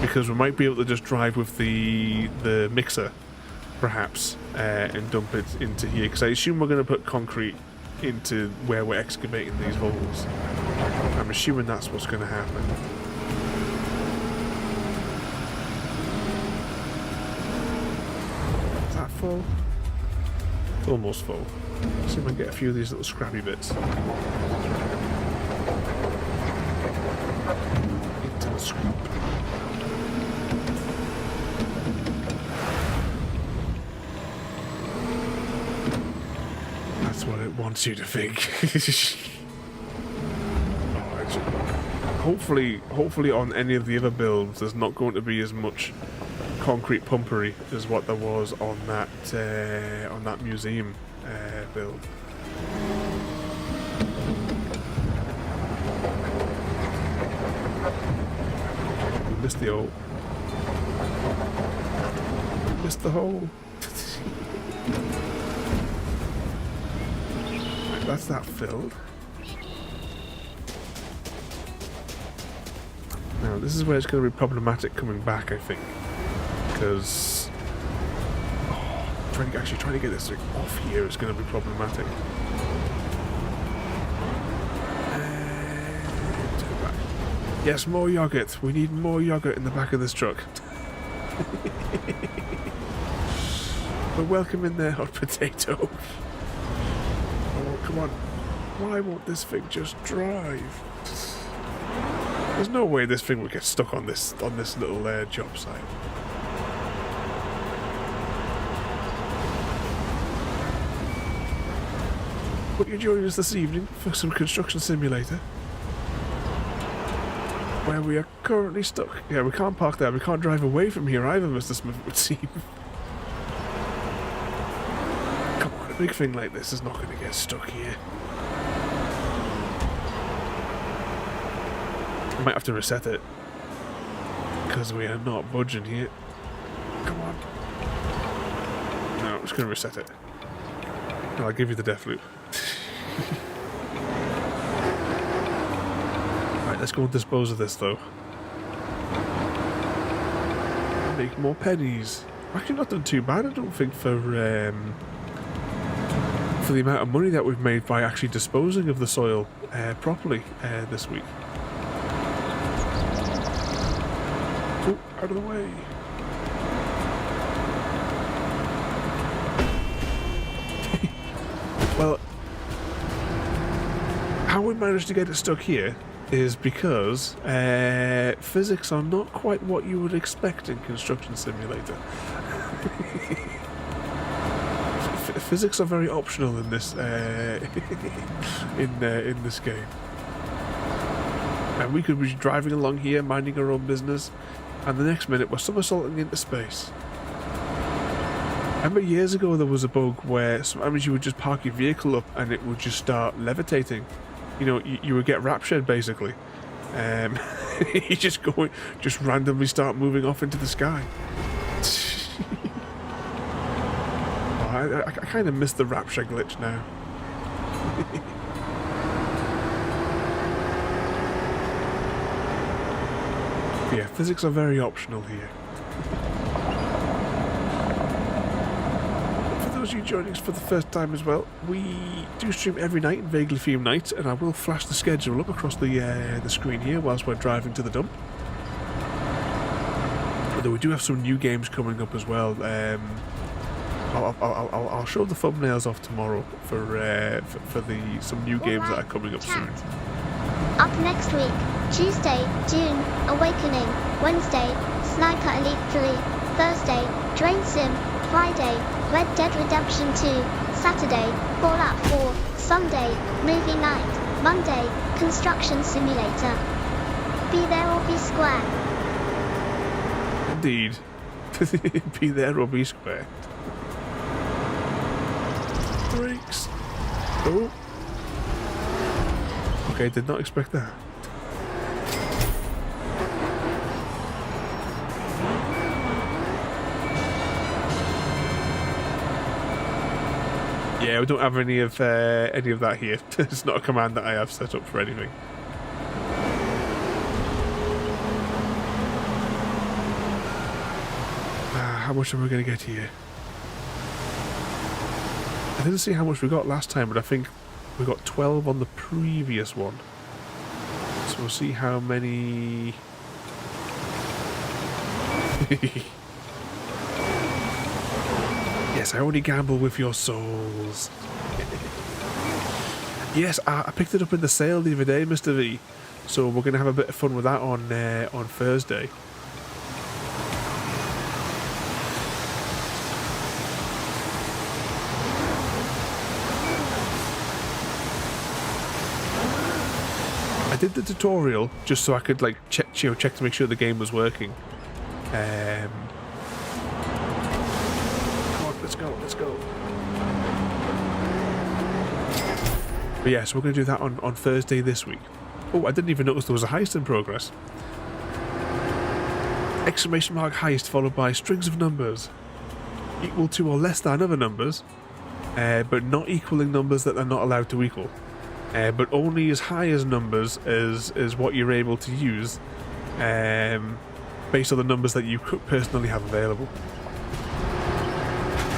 Because we might be able to just drive with the mixer, perhaps, and dump it into here. Because I assume we're going to put concrete into where we're excavating these holes. I'm assuming that's what's going to happen. Is that full? It's almost full. See if I can get a few of these little scrappy bits. Into the scoop. That's what it wants you to think. Hopefully on any of the other builds there's not going to be as much concrete pumpery as what there was on that museum build. We missed the hole. We missed the hole. Right, that's that filled. Now this is where it's going to be problematic coming back, I think, because trying to get this thing off here is going to be problematic. Yes, more yogurt. We need more yogurt in the back of this truck. But welcome in there, hot potato. Oh, come on. Why won't this thing just drive? There's no way this thing would get stuck on this little job site. But you're joining us this evening for some construction simulator, where we are currently stuck. Yeah, we can't park there. We can't drive away from here either, Mr. Smith, it would seem. Come on, a big thing like this is not going to get stuck here. I might have to reset it, because we are not budging here. Come on. No, I'm just going to reset it. And I'll give you the Deathloop. Right, let's go and dispose of this though. Make more pennies. Actually not done too bad, I don't think, for the amount of money that we've made by actually disposing of the soil properly this week. Oh, out of the way. Well, how we managed to get it stuck here is because physics are not quite what you would expect in Construction Simulator. Physics are very optional in this in this game. And we could be driving along here, minding our own business, and the next minute we're somersaulting into space. I remember years ago there was a bug where sometimes you would just park your vehicle up and it would just start levitating. You know, you would get raptured basically. He's just randomly start moving off into the sky. Oh, I kind of miss the rapture glitch now. Yeah, physics are very optional here. For those of you joining us for the first time as well, we do stream every night in Vaguely Themed Night, and I will flash the schedule up across the screen here whilst we're driving to the dump. Although we do have some new games coming up as well. I'll show the thumbnails off tomorrow for some new games that are coming up soon. Up next week, Tuesday, Dune, Awakening, Wednesday, Sniper Elite 3, Thursday, Drain Sim, Friday, Red Dead Redemption 2, Saturday, Fallout 4, Sunday, Movie Night, Monday, Construction Simulator. Be there or be square. Indeed. Be there or be square. Brakes. Oh. Okay, did not expect that. Yeah, we don't have any of that here. It's not a command that I have set up for anything. How much are we going to get here? I didn't see how much we got last time, but I think we got 12 on the previous one. So we'll see how many... Yes, I only gamble with your souls. Yes, I picked it up in the sale the other day, Mr. V. So we're going to have a bit of fun with that on Thursday. I did the tutorial just so I could like check to make sure the game was working. Come on, let's go. But yeah, so we're going to do that on Thursday this week. Oh, I didn't even notice there was a heist in progress. Exclamation mark heist followed by strings of numbers equal to or less than other numbers, but not equaling numbers that they're not allowed to equal. But only as high as numbers is what you're able to use, based on the numbers that you could personally have available.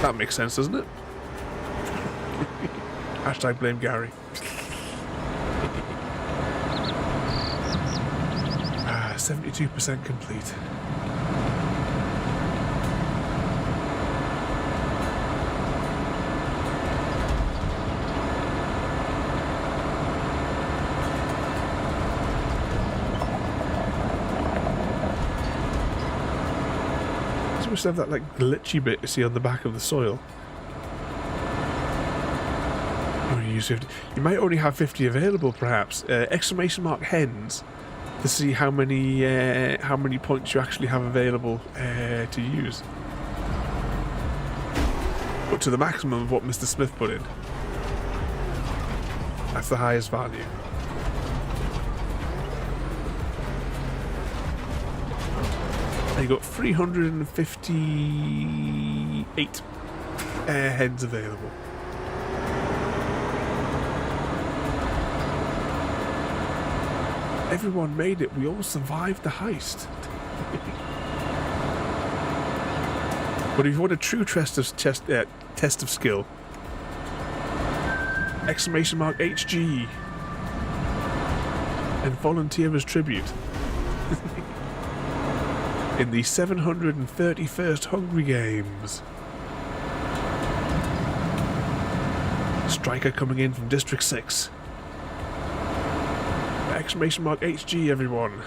That makes sense, doesn't it? Hashtag blame Gary. 72% complete. We have that like glitchy bit you see on the back of the soil. You might only have 50 available, perhaps. Exclamation mark hens to see how many points you actually have available to use. But to the maximum of what Mr. Smith put in. That's the highest value. You got 358 heads available. Everyone made it. We all survived the heist. But if you want a true test of skill, exclamation mark HG and volunteer as tribute. In the 731st Hungry Games. Striker coming in from District 6. Exclamation mark HG, everyone.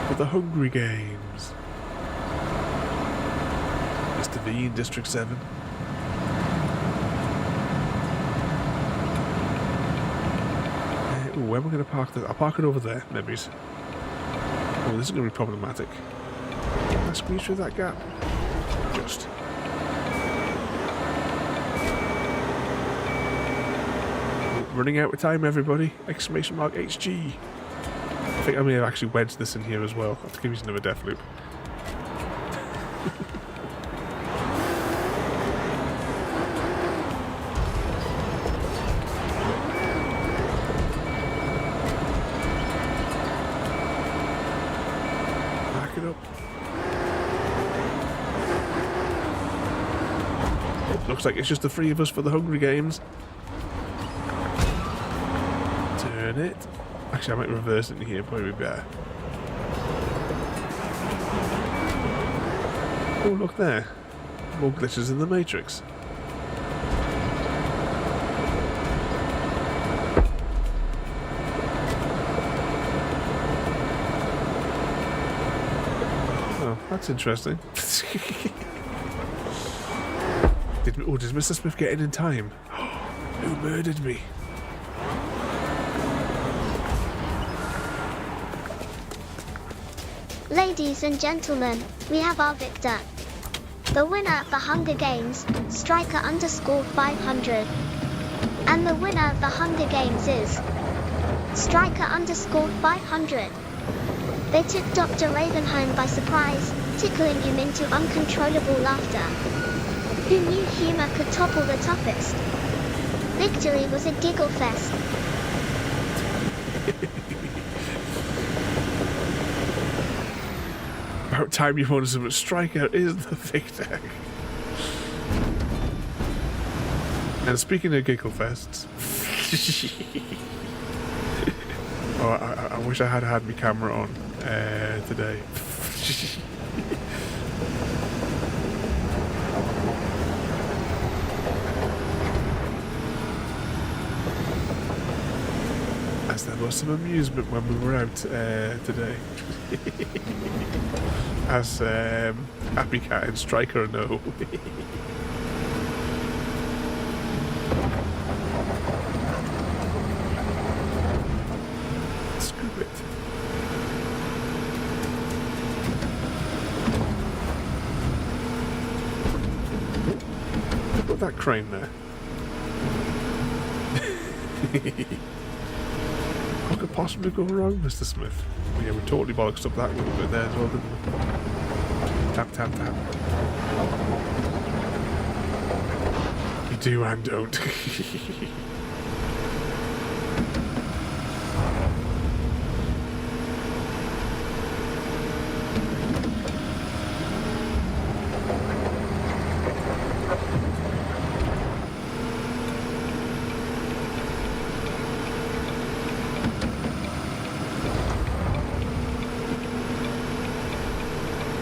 For the Hungry Games. Mr. V in District 7. Where am I going to park this? I'll park it over there, maybe. Oh, this is going to be problematic. Can I squeeze through that gap? Just. Running out of time, everybody! Exclamation mark HG. I think I may have actually wedged this in here as well. I'll have to give you another Deathloop. Back it up. It looks like it's just the three of us for the Hungry Games. Turn it. Actually, I might reverse it in here, probably be better. Oh, look there. More glitches in the Matrix. Oh, that's interesting. Did Mr. Smith get in time? Who murdered me? Ladies and gentlemen, we have our victor. The winner of the Hunger Games, Striker_500. And the winner of the Hunger Games is Striker_500. They took Dr. Ravenholm by surprise, tickling him into uncontrollable laughter. Who knew humor could topple the toughest? Victory was a giggle fest. About time you wanted some. Striker is the victor. And speaking of giggle fests, I wish I had my camera on today. As there was some amusement when we were out today. As Happy Cat and Striker know. Scoop it. Put that crane there. What could possibly go wrong, Mr. Smith? Well, yeah, we totally bollocksed up that a little bit there as well, didn't we? Tap, tap, tap. You do and don't.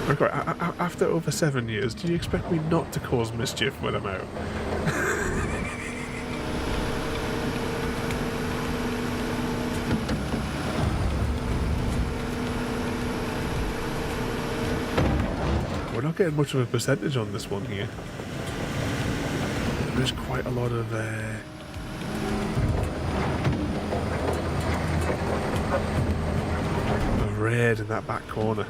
Okay, after over 7 years, do you expect me not to cause mischief when I'm out? We're not getting much of a percentage on this one here. There's quite a lot of red in that back corner.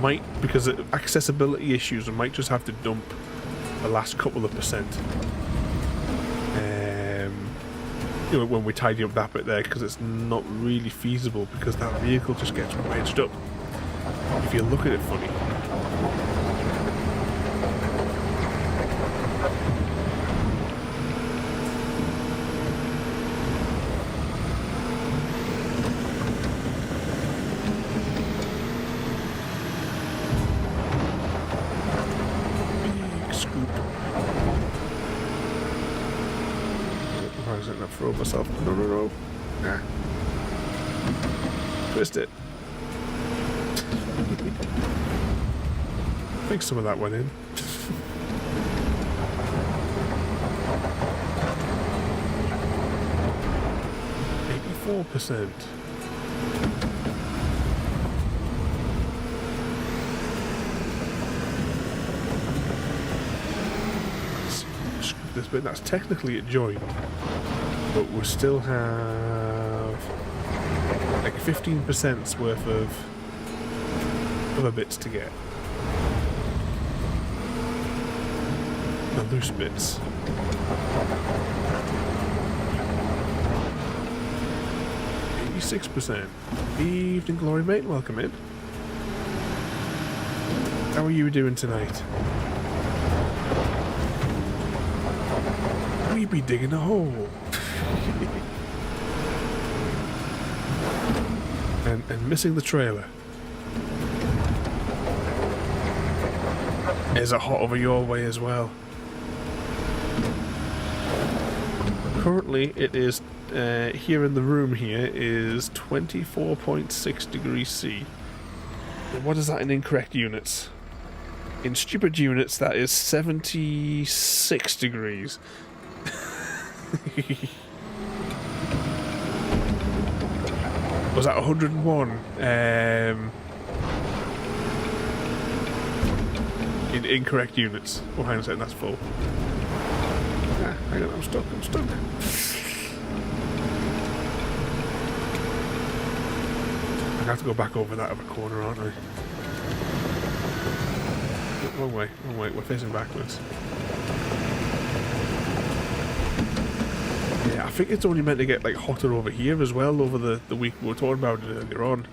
Might, because of accessibility issues, we might just have to dump the last couple of percent. You know, when we tidy up that bit there, because it's not really feasible, because that vehicle just gets wedged up if you look at it funny. Throw myself. No. Nah. Twist it. I think some of that went in. %. Screw this bit. That's technically a joint. But we still have like 15%'s worth of other bits to get. The loose bits. %. Evening Glory, mate. Welcome in. How are you doing tonight? We be digging a hole. and missing the trailer. Is it hot over your way as well? Currently it is here in the room here is 24.6 degrees C. What is that in incorrect units? In stupid units that is 76 degrees. Was that 101? In incorrect units. Oh, hang on a second, that's full. Ah, hang on, I'm stuck. I have to go back over that other corner, aren't I? Wrong way, we're facing backwards. Yeah, I think it's only meant to get like hotter over here as well over the week we were talking about it earlier on.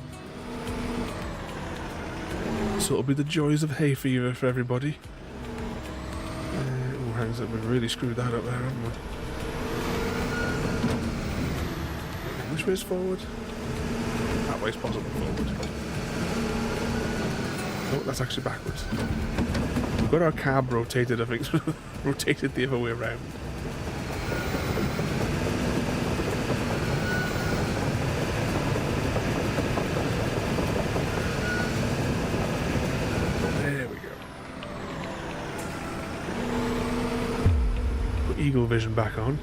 So it'll be the joys of hay fever for everybody. Oh, hangs up, we've really screwed that up there, haven't we? Which way's forward? That way's possible forward. Oh, that's actually backwards. We've got our cab rotated, I think, rotated the other way around. There we go. Put Eagle Vision back on.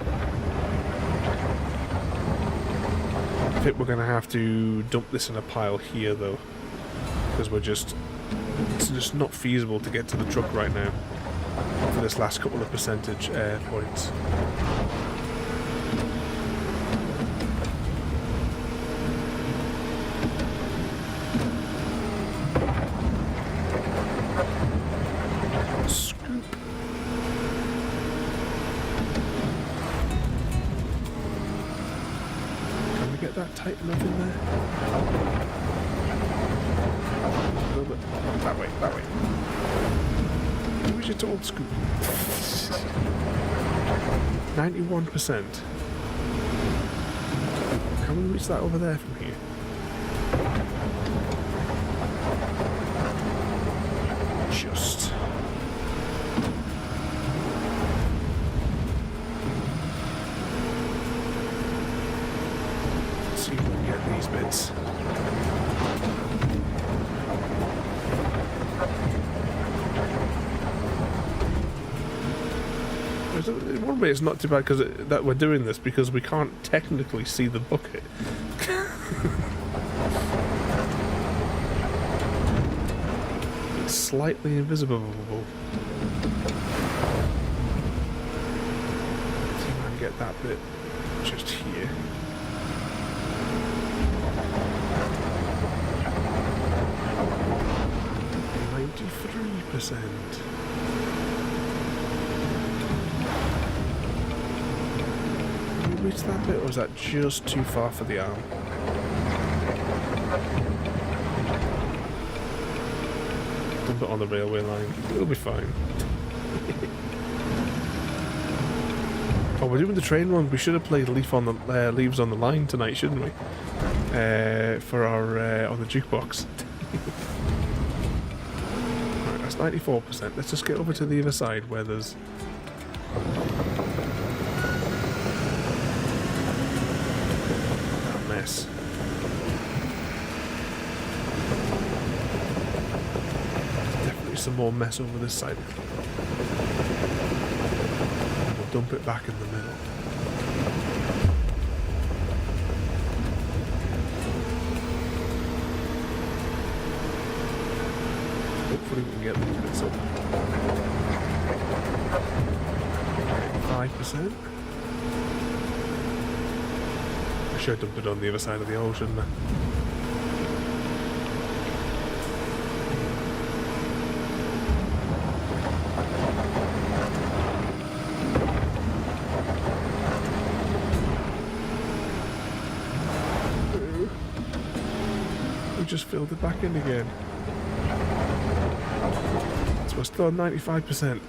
I think we're going to have to dump this in a pile here, though, because it's just not feasible to get to the truck right now for this last couple of percentage points. Scoop. Can we get that tight enough in there? A little bit. That way. Where's your old scoop? 91%. Can we reach that over there from here? Just. Let's see if we can get these bits. In one way it's not too bad that we're doing this because we can't technically see the bucket. It's slightly invisible. See if I can get that bit just here. %. Reach that bit, or is that just too far for the arm? Dump it on the railway line. It'll be fine. Oh, we're doing the train run. We should have played Leaves on the Line tonight, shouldn't we? For our on the jukebox. Right, that's 94%. Let's just get over to the other side where there's. Mess. There's definitely some more mess over this side. We'll dump it back in the middle. Hopefully we can get these bits up. 5%. I should have dumped it on the other side of the hole, shouldn't I? just filled it back in again. So we're still on 95%.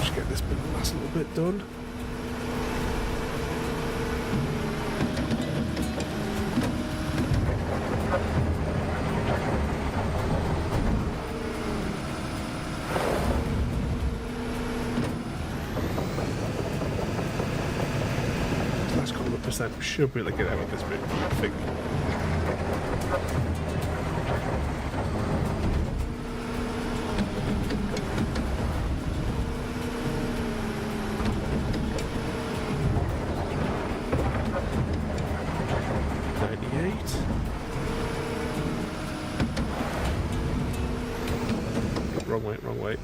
Just get this last little bit done. Last couple of percent, we should be able to get out of this bit, I think. Wrong way.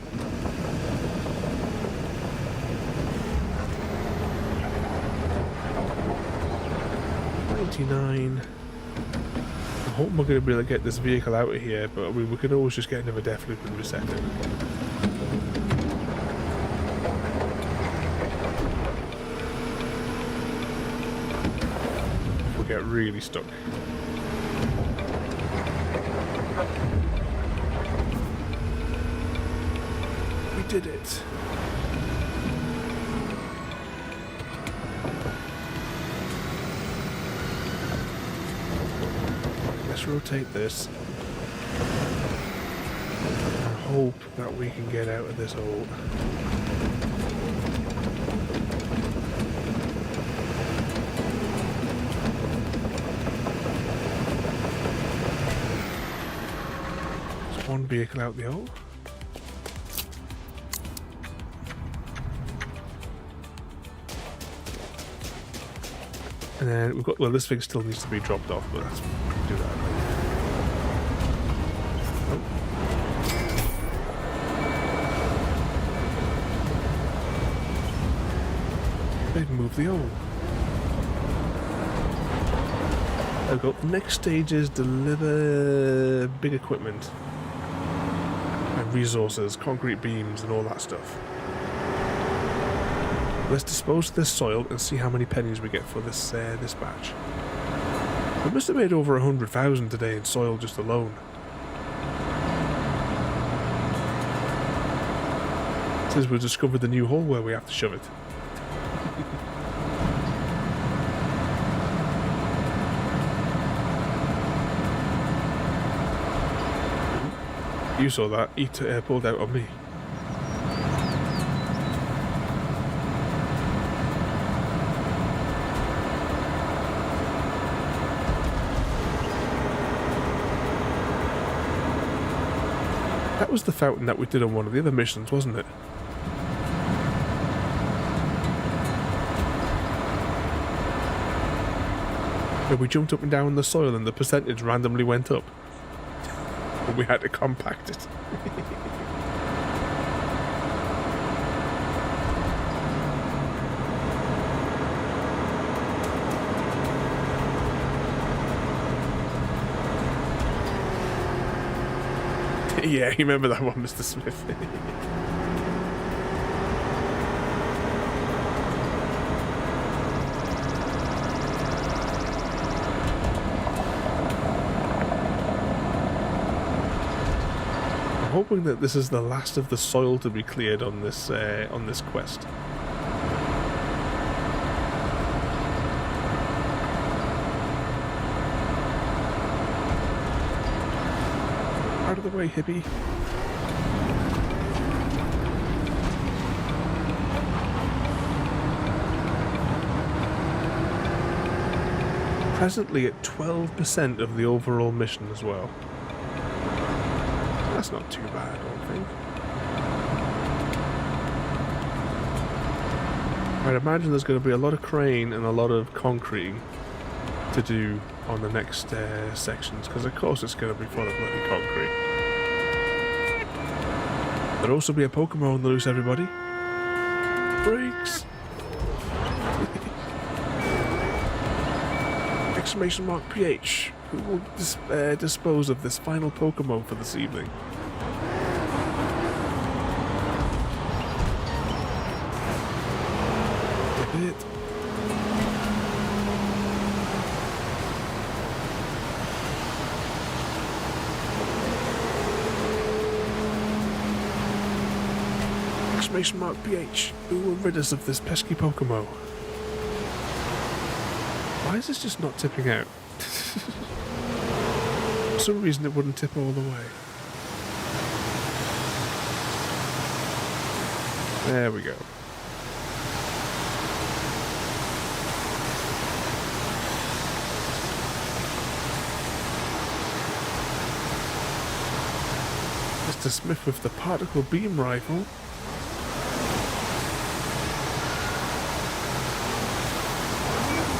$99. I hope we're going to be able to get this vehicle out of here, but I mean, we can always just get another Deathloop and reset it. If we get really stuck. Did it. Let's rotate this and hope that we can get out of this hole. There's one vehicle out the hole. And then we've got, well, this thing still needs to be dropped off, but let's do that. Oh. They've moved the hole. I've got the next stage is deliver big equipment and resources, concrete beams and all that stuff. Let's dispose of this soil and see how many pennies we get for this this batch. We must have made over 100,000 today in soil just alone. Since we discovered the new hole where we have to shove it. You saw that. He pulled out on me. That was the fountain that we did on one of the other missions, wasn't it? Where we jumped up and down in the soil and the percentage randomly went up. And we had to compact it. Yeah, you remember that one, Mr. Smith. I'm hoping that this is the last of the soil to be cleared on this quest. Out of the way, hippie. Presently at 12% of the overall mission as well. That's not too bad, I don't think. I'd imagine there's going to be a lot of crane and a lot of concreting to do on the next sections, because of course it's going to be full of bloody concrete. There'll also be a Pokemon on the loose, everybody. Brakes! Exclamation mark PH. Who will dispose of this final Pokemon for this evening? It. Exclamation mark PH. Who will rid us of this pesky Pokemon? Why is this just not tipping out? For some reason it wouldn't tip all the way. There we go. Mr. Smith with the particle beam rifle.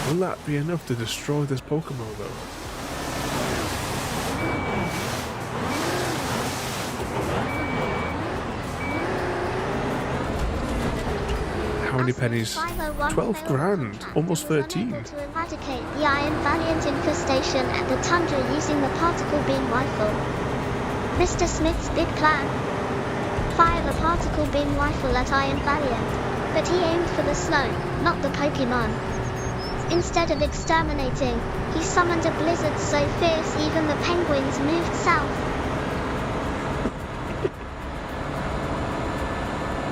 Will that be enough to destroy this Pokemon though? How many pennies? 12 grand, almost 13. To eradicate the Iron Valiant infestation at the tundra using the particle beam rifle. Mr. Smith's big plan. Fire the particle beam rifle at Iron Valiant, but he aimed for the snow, not the Pokemon. Instead of exterminating, he summoned a blizzard so fierce even the penguins moved south.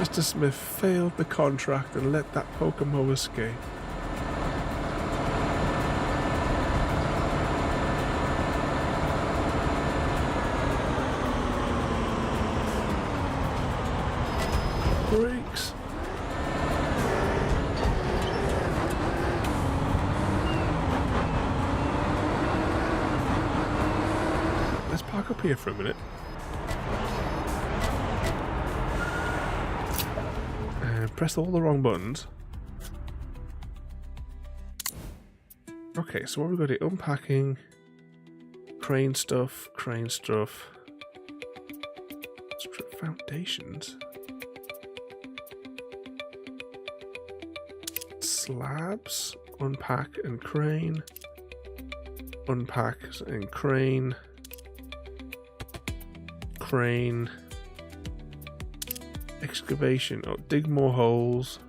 Mr. Smith failed the contract and let that Pokemon escape. Brakes. Let's park up here for a minute. Pressed all the wrong buttons. Okay, so what we've got here, unpacking, crane stuff, strip foundations, slabs, unpack and crane, crane, excavation, oh, dig more holes,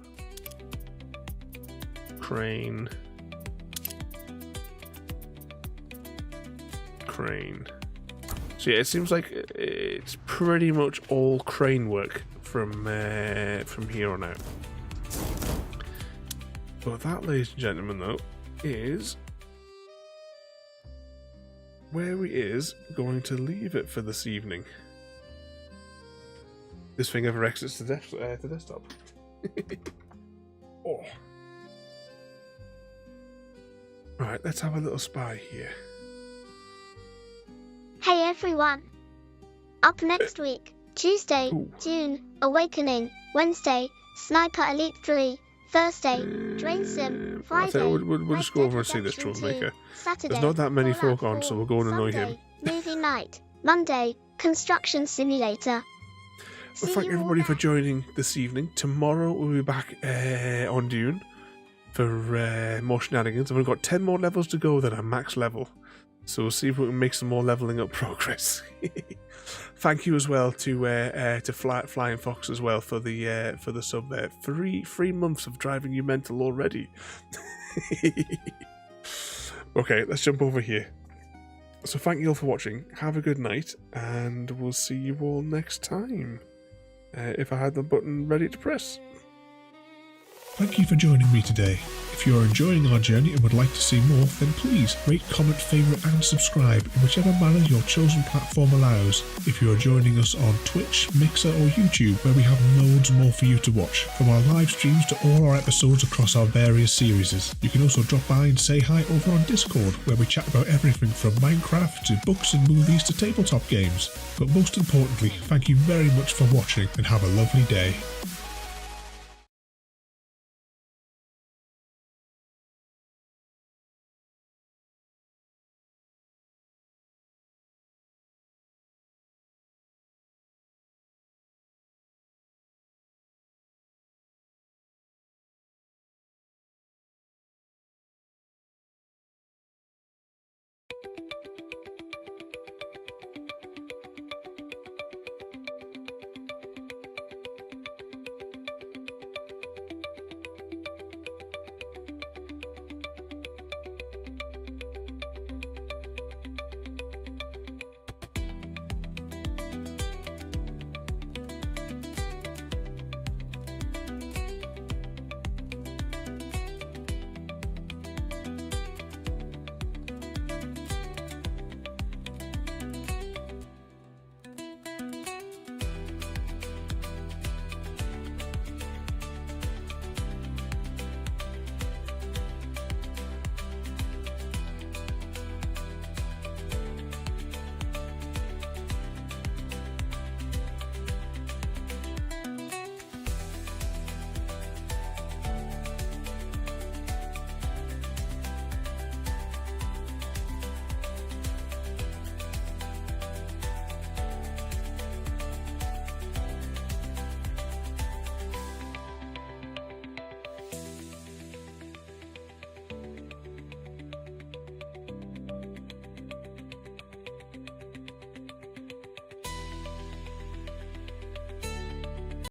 crane. So yeah, it seems like it's pretty much all crane work from here on out. But that, ladies and gentlemen, though, is where we is going to leave it for this evening. This thing ever exits the desktop. Oh. Right, let's have a little spy here. Hey everyone! Up next week, Tuesday, June, Awakening, Wednesday, Sniper Elite 3, Thursday, Drain Sim, Friday, we'll just go over and see this troublemaker. Saturday, there's not that many Fallout folk on, 4, so we'll go and annoy him. Sunday, Movie Night, Monday, Construction Simulator. Well, thank everybody for joining this evening. Tomorrow we'll be back on Dune for more shenanigans. And we've got 10 more levels to go than our max level. So we'll see if we can make some more leveling up progress. Thank you as well to Flying Fox as well for the sub there. 3 months of driving you mental already. Okay, let's jump over here. So thank you all for watching. Have a good night, and we'll see you all next time. If I had the button ready to press. Thank you for joining me today. If you are enjoying our journey and would like to see more, then please rate, comment, favourite and subscribe in whichever manner your chosen platform allows. If you are joining us on Twitch, Mixer or YouTube, where we have loads more for you to watch, from our live streams to all our episodes across our various series. You can also drop by and say hi over on Discord, where we chat about everything from Minecraft to books and movies to tabletop games. But most importantly, thank you very much for watching and have a lovely day.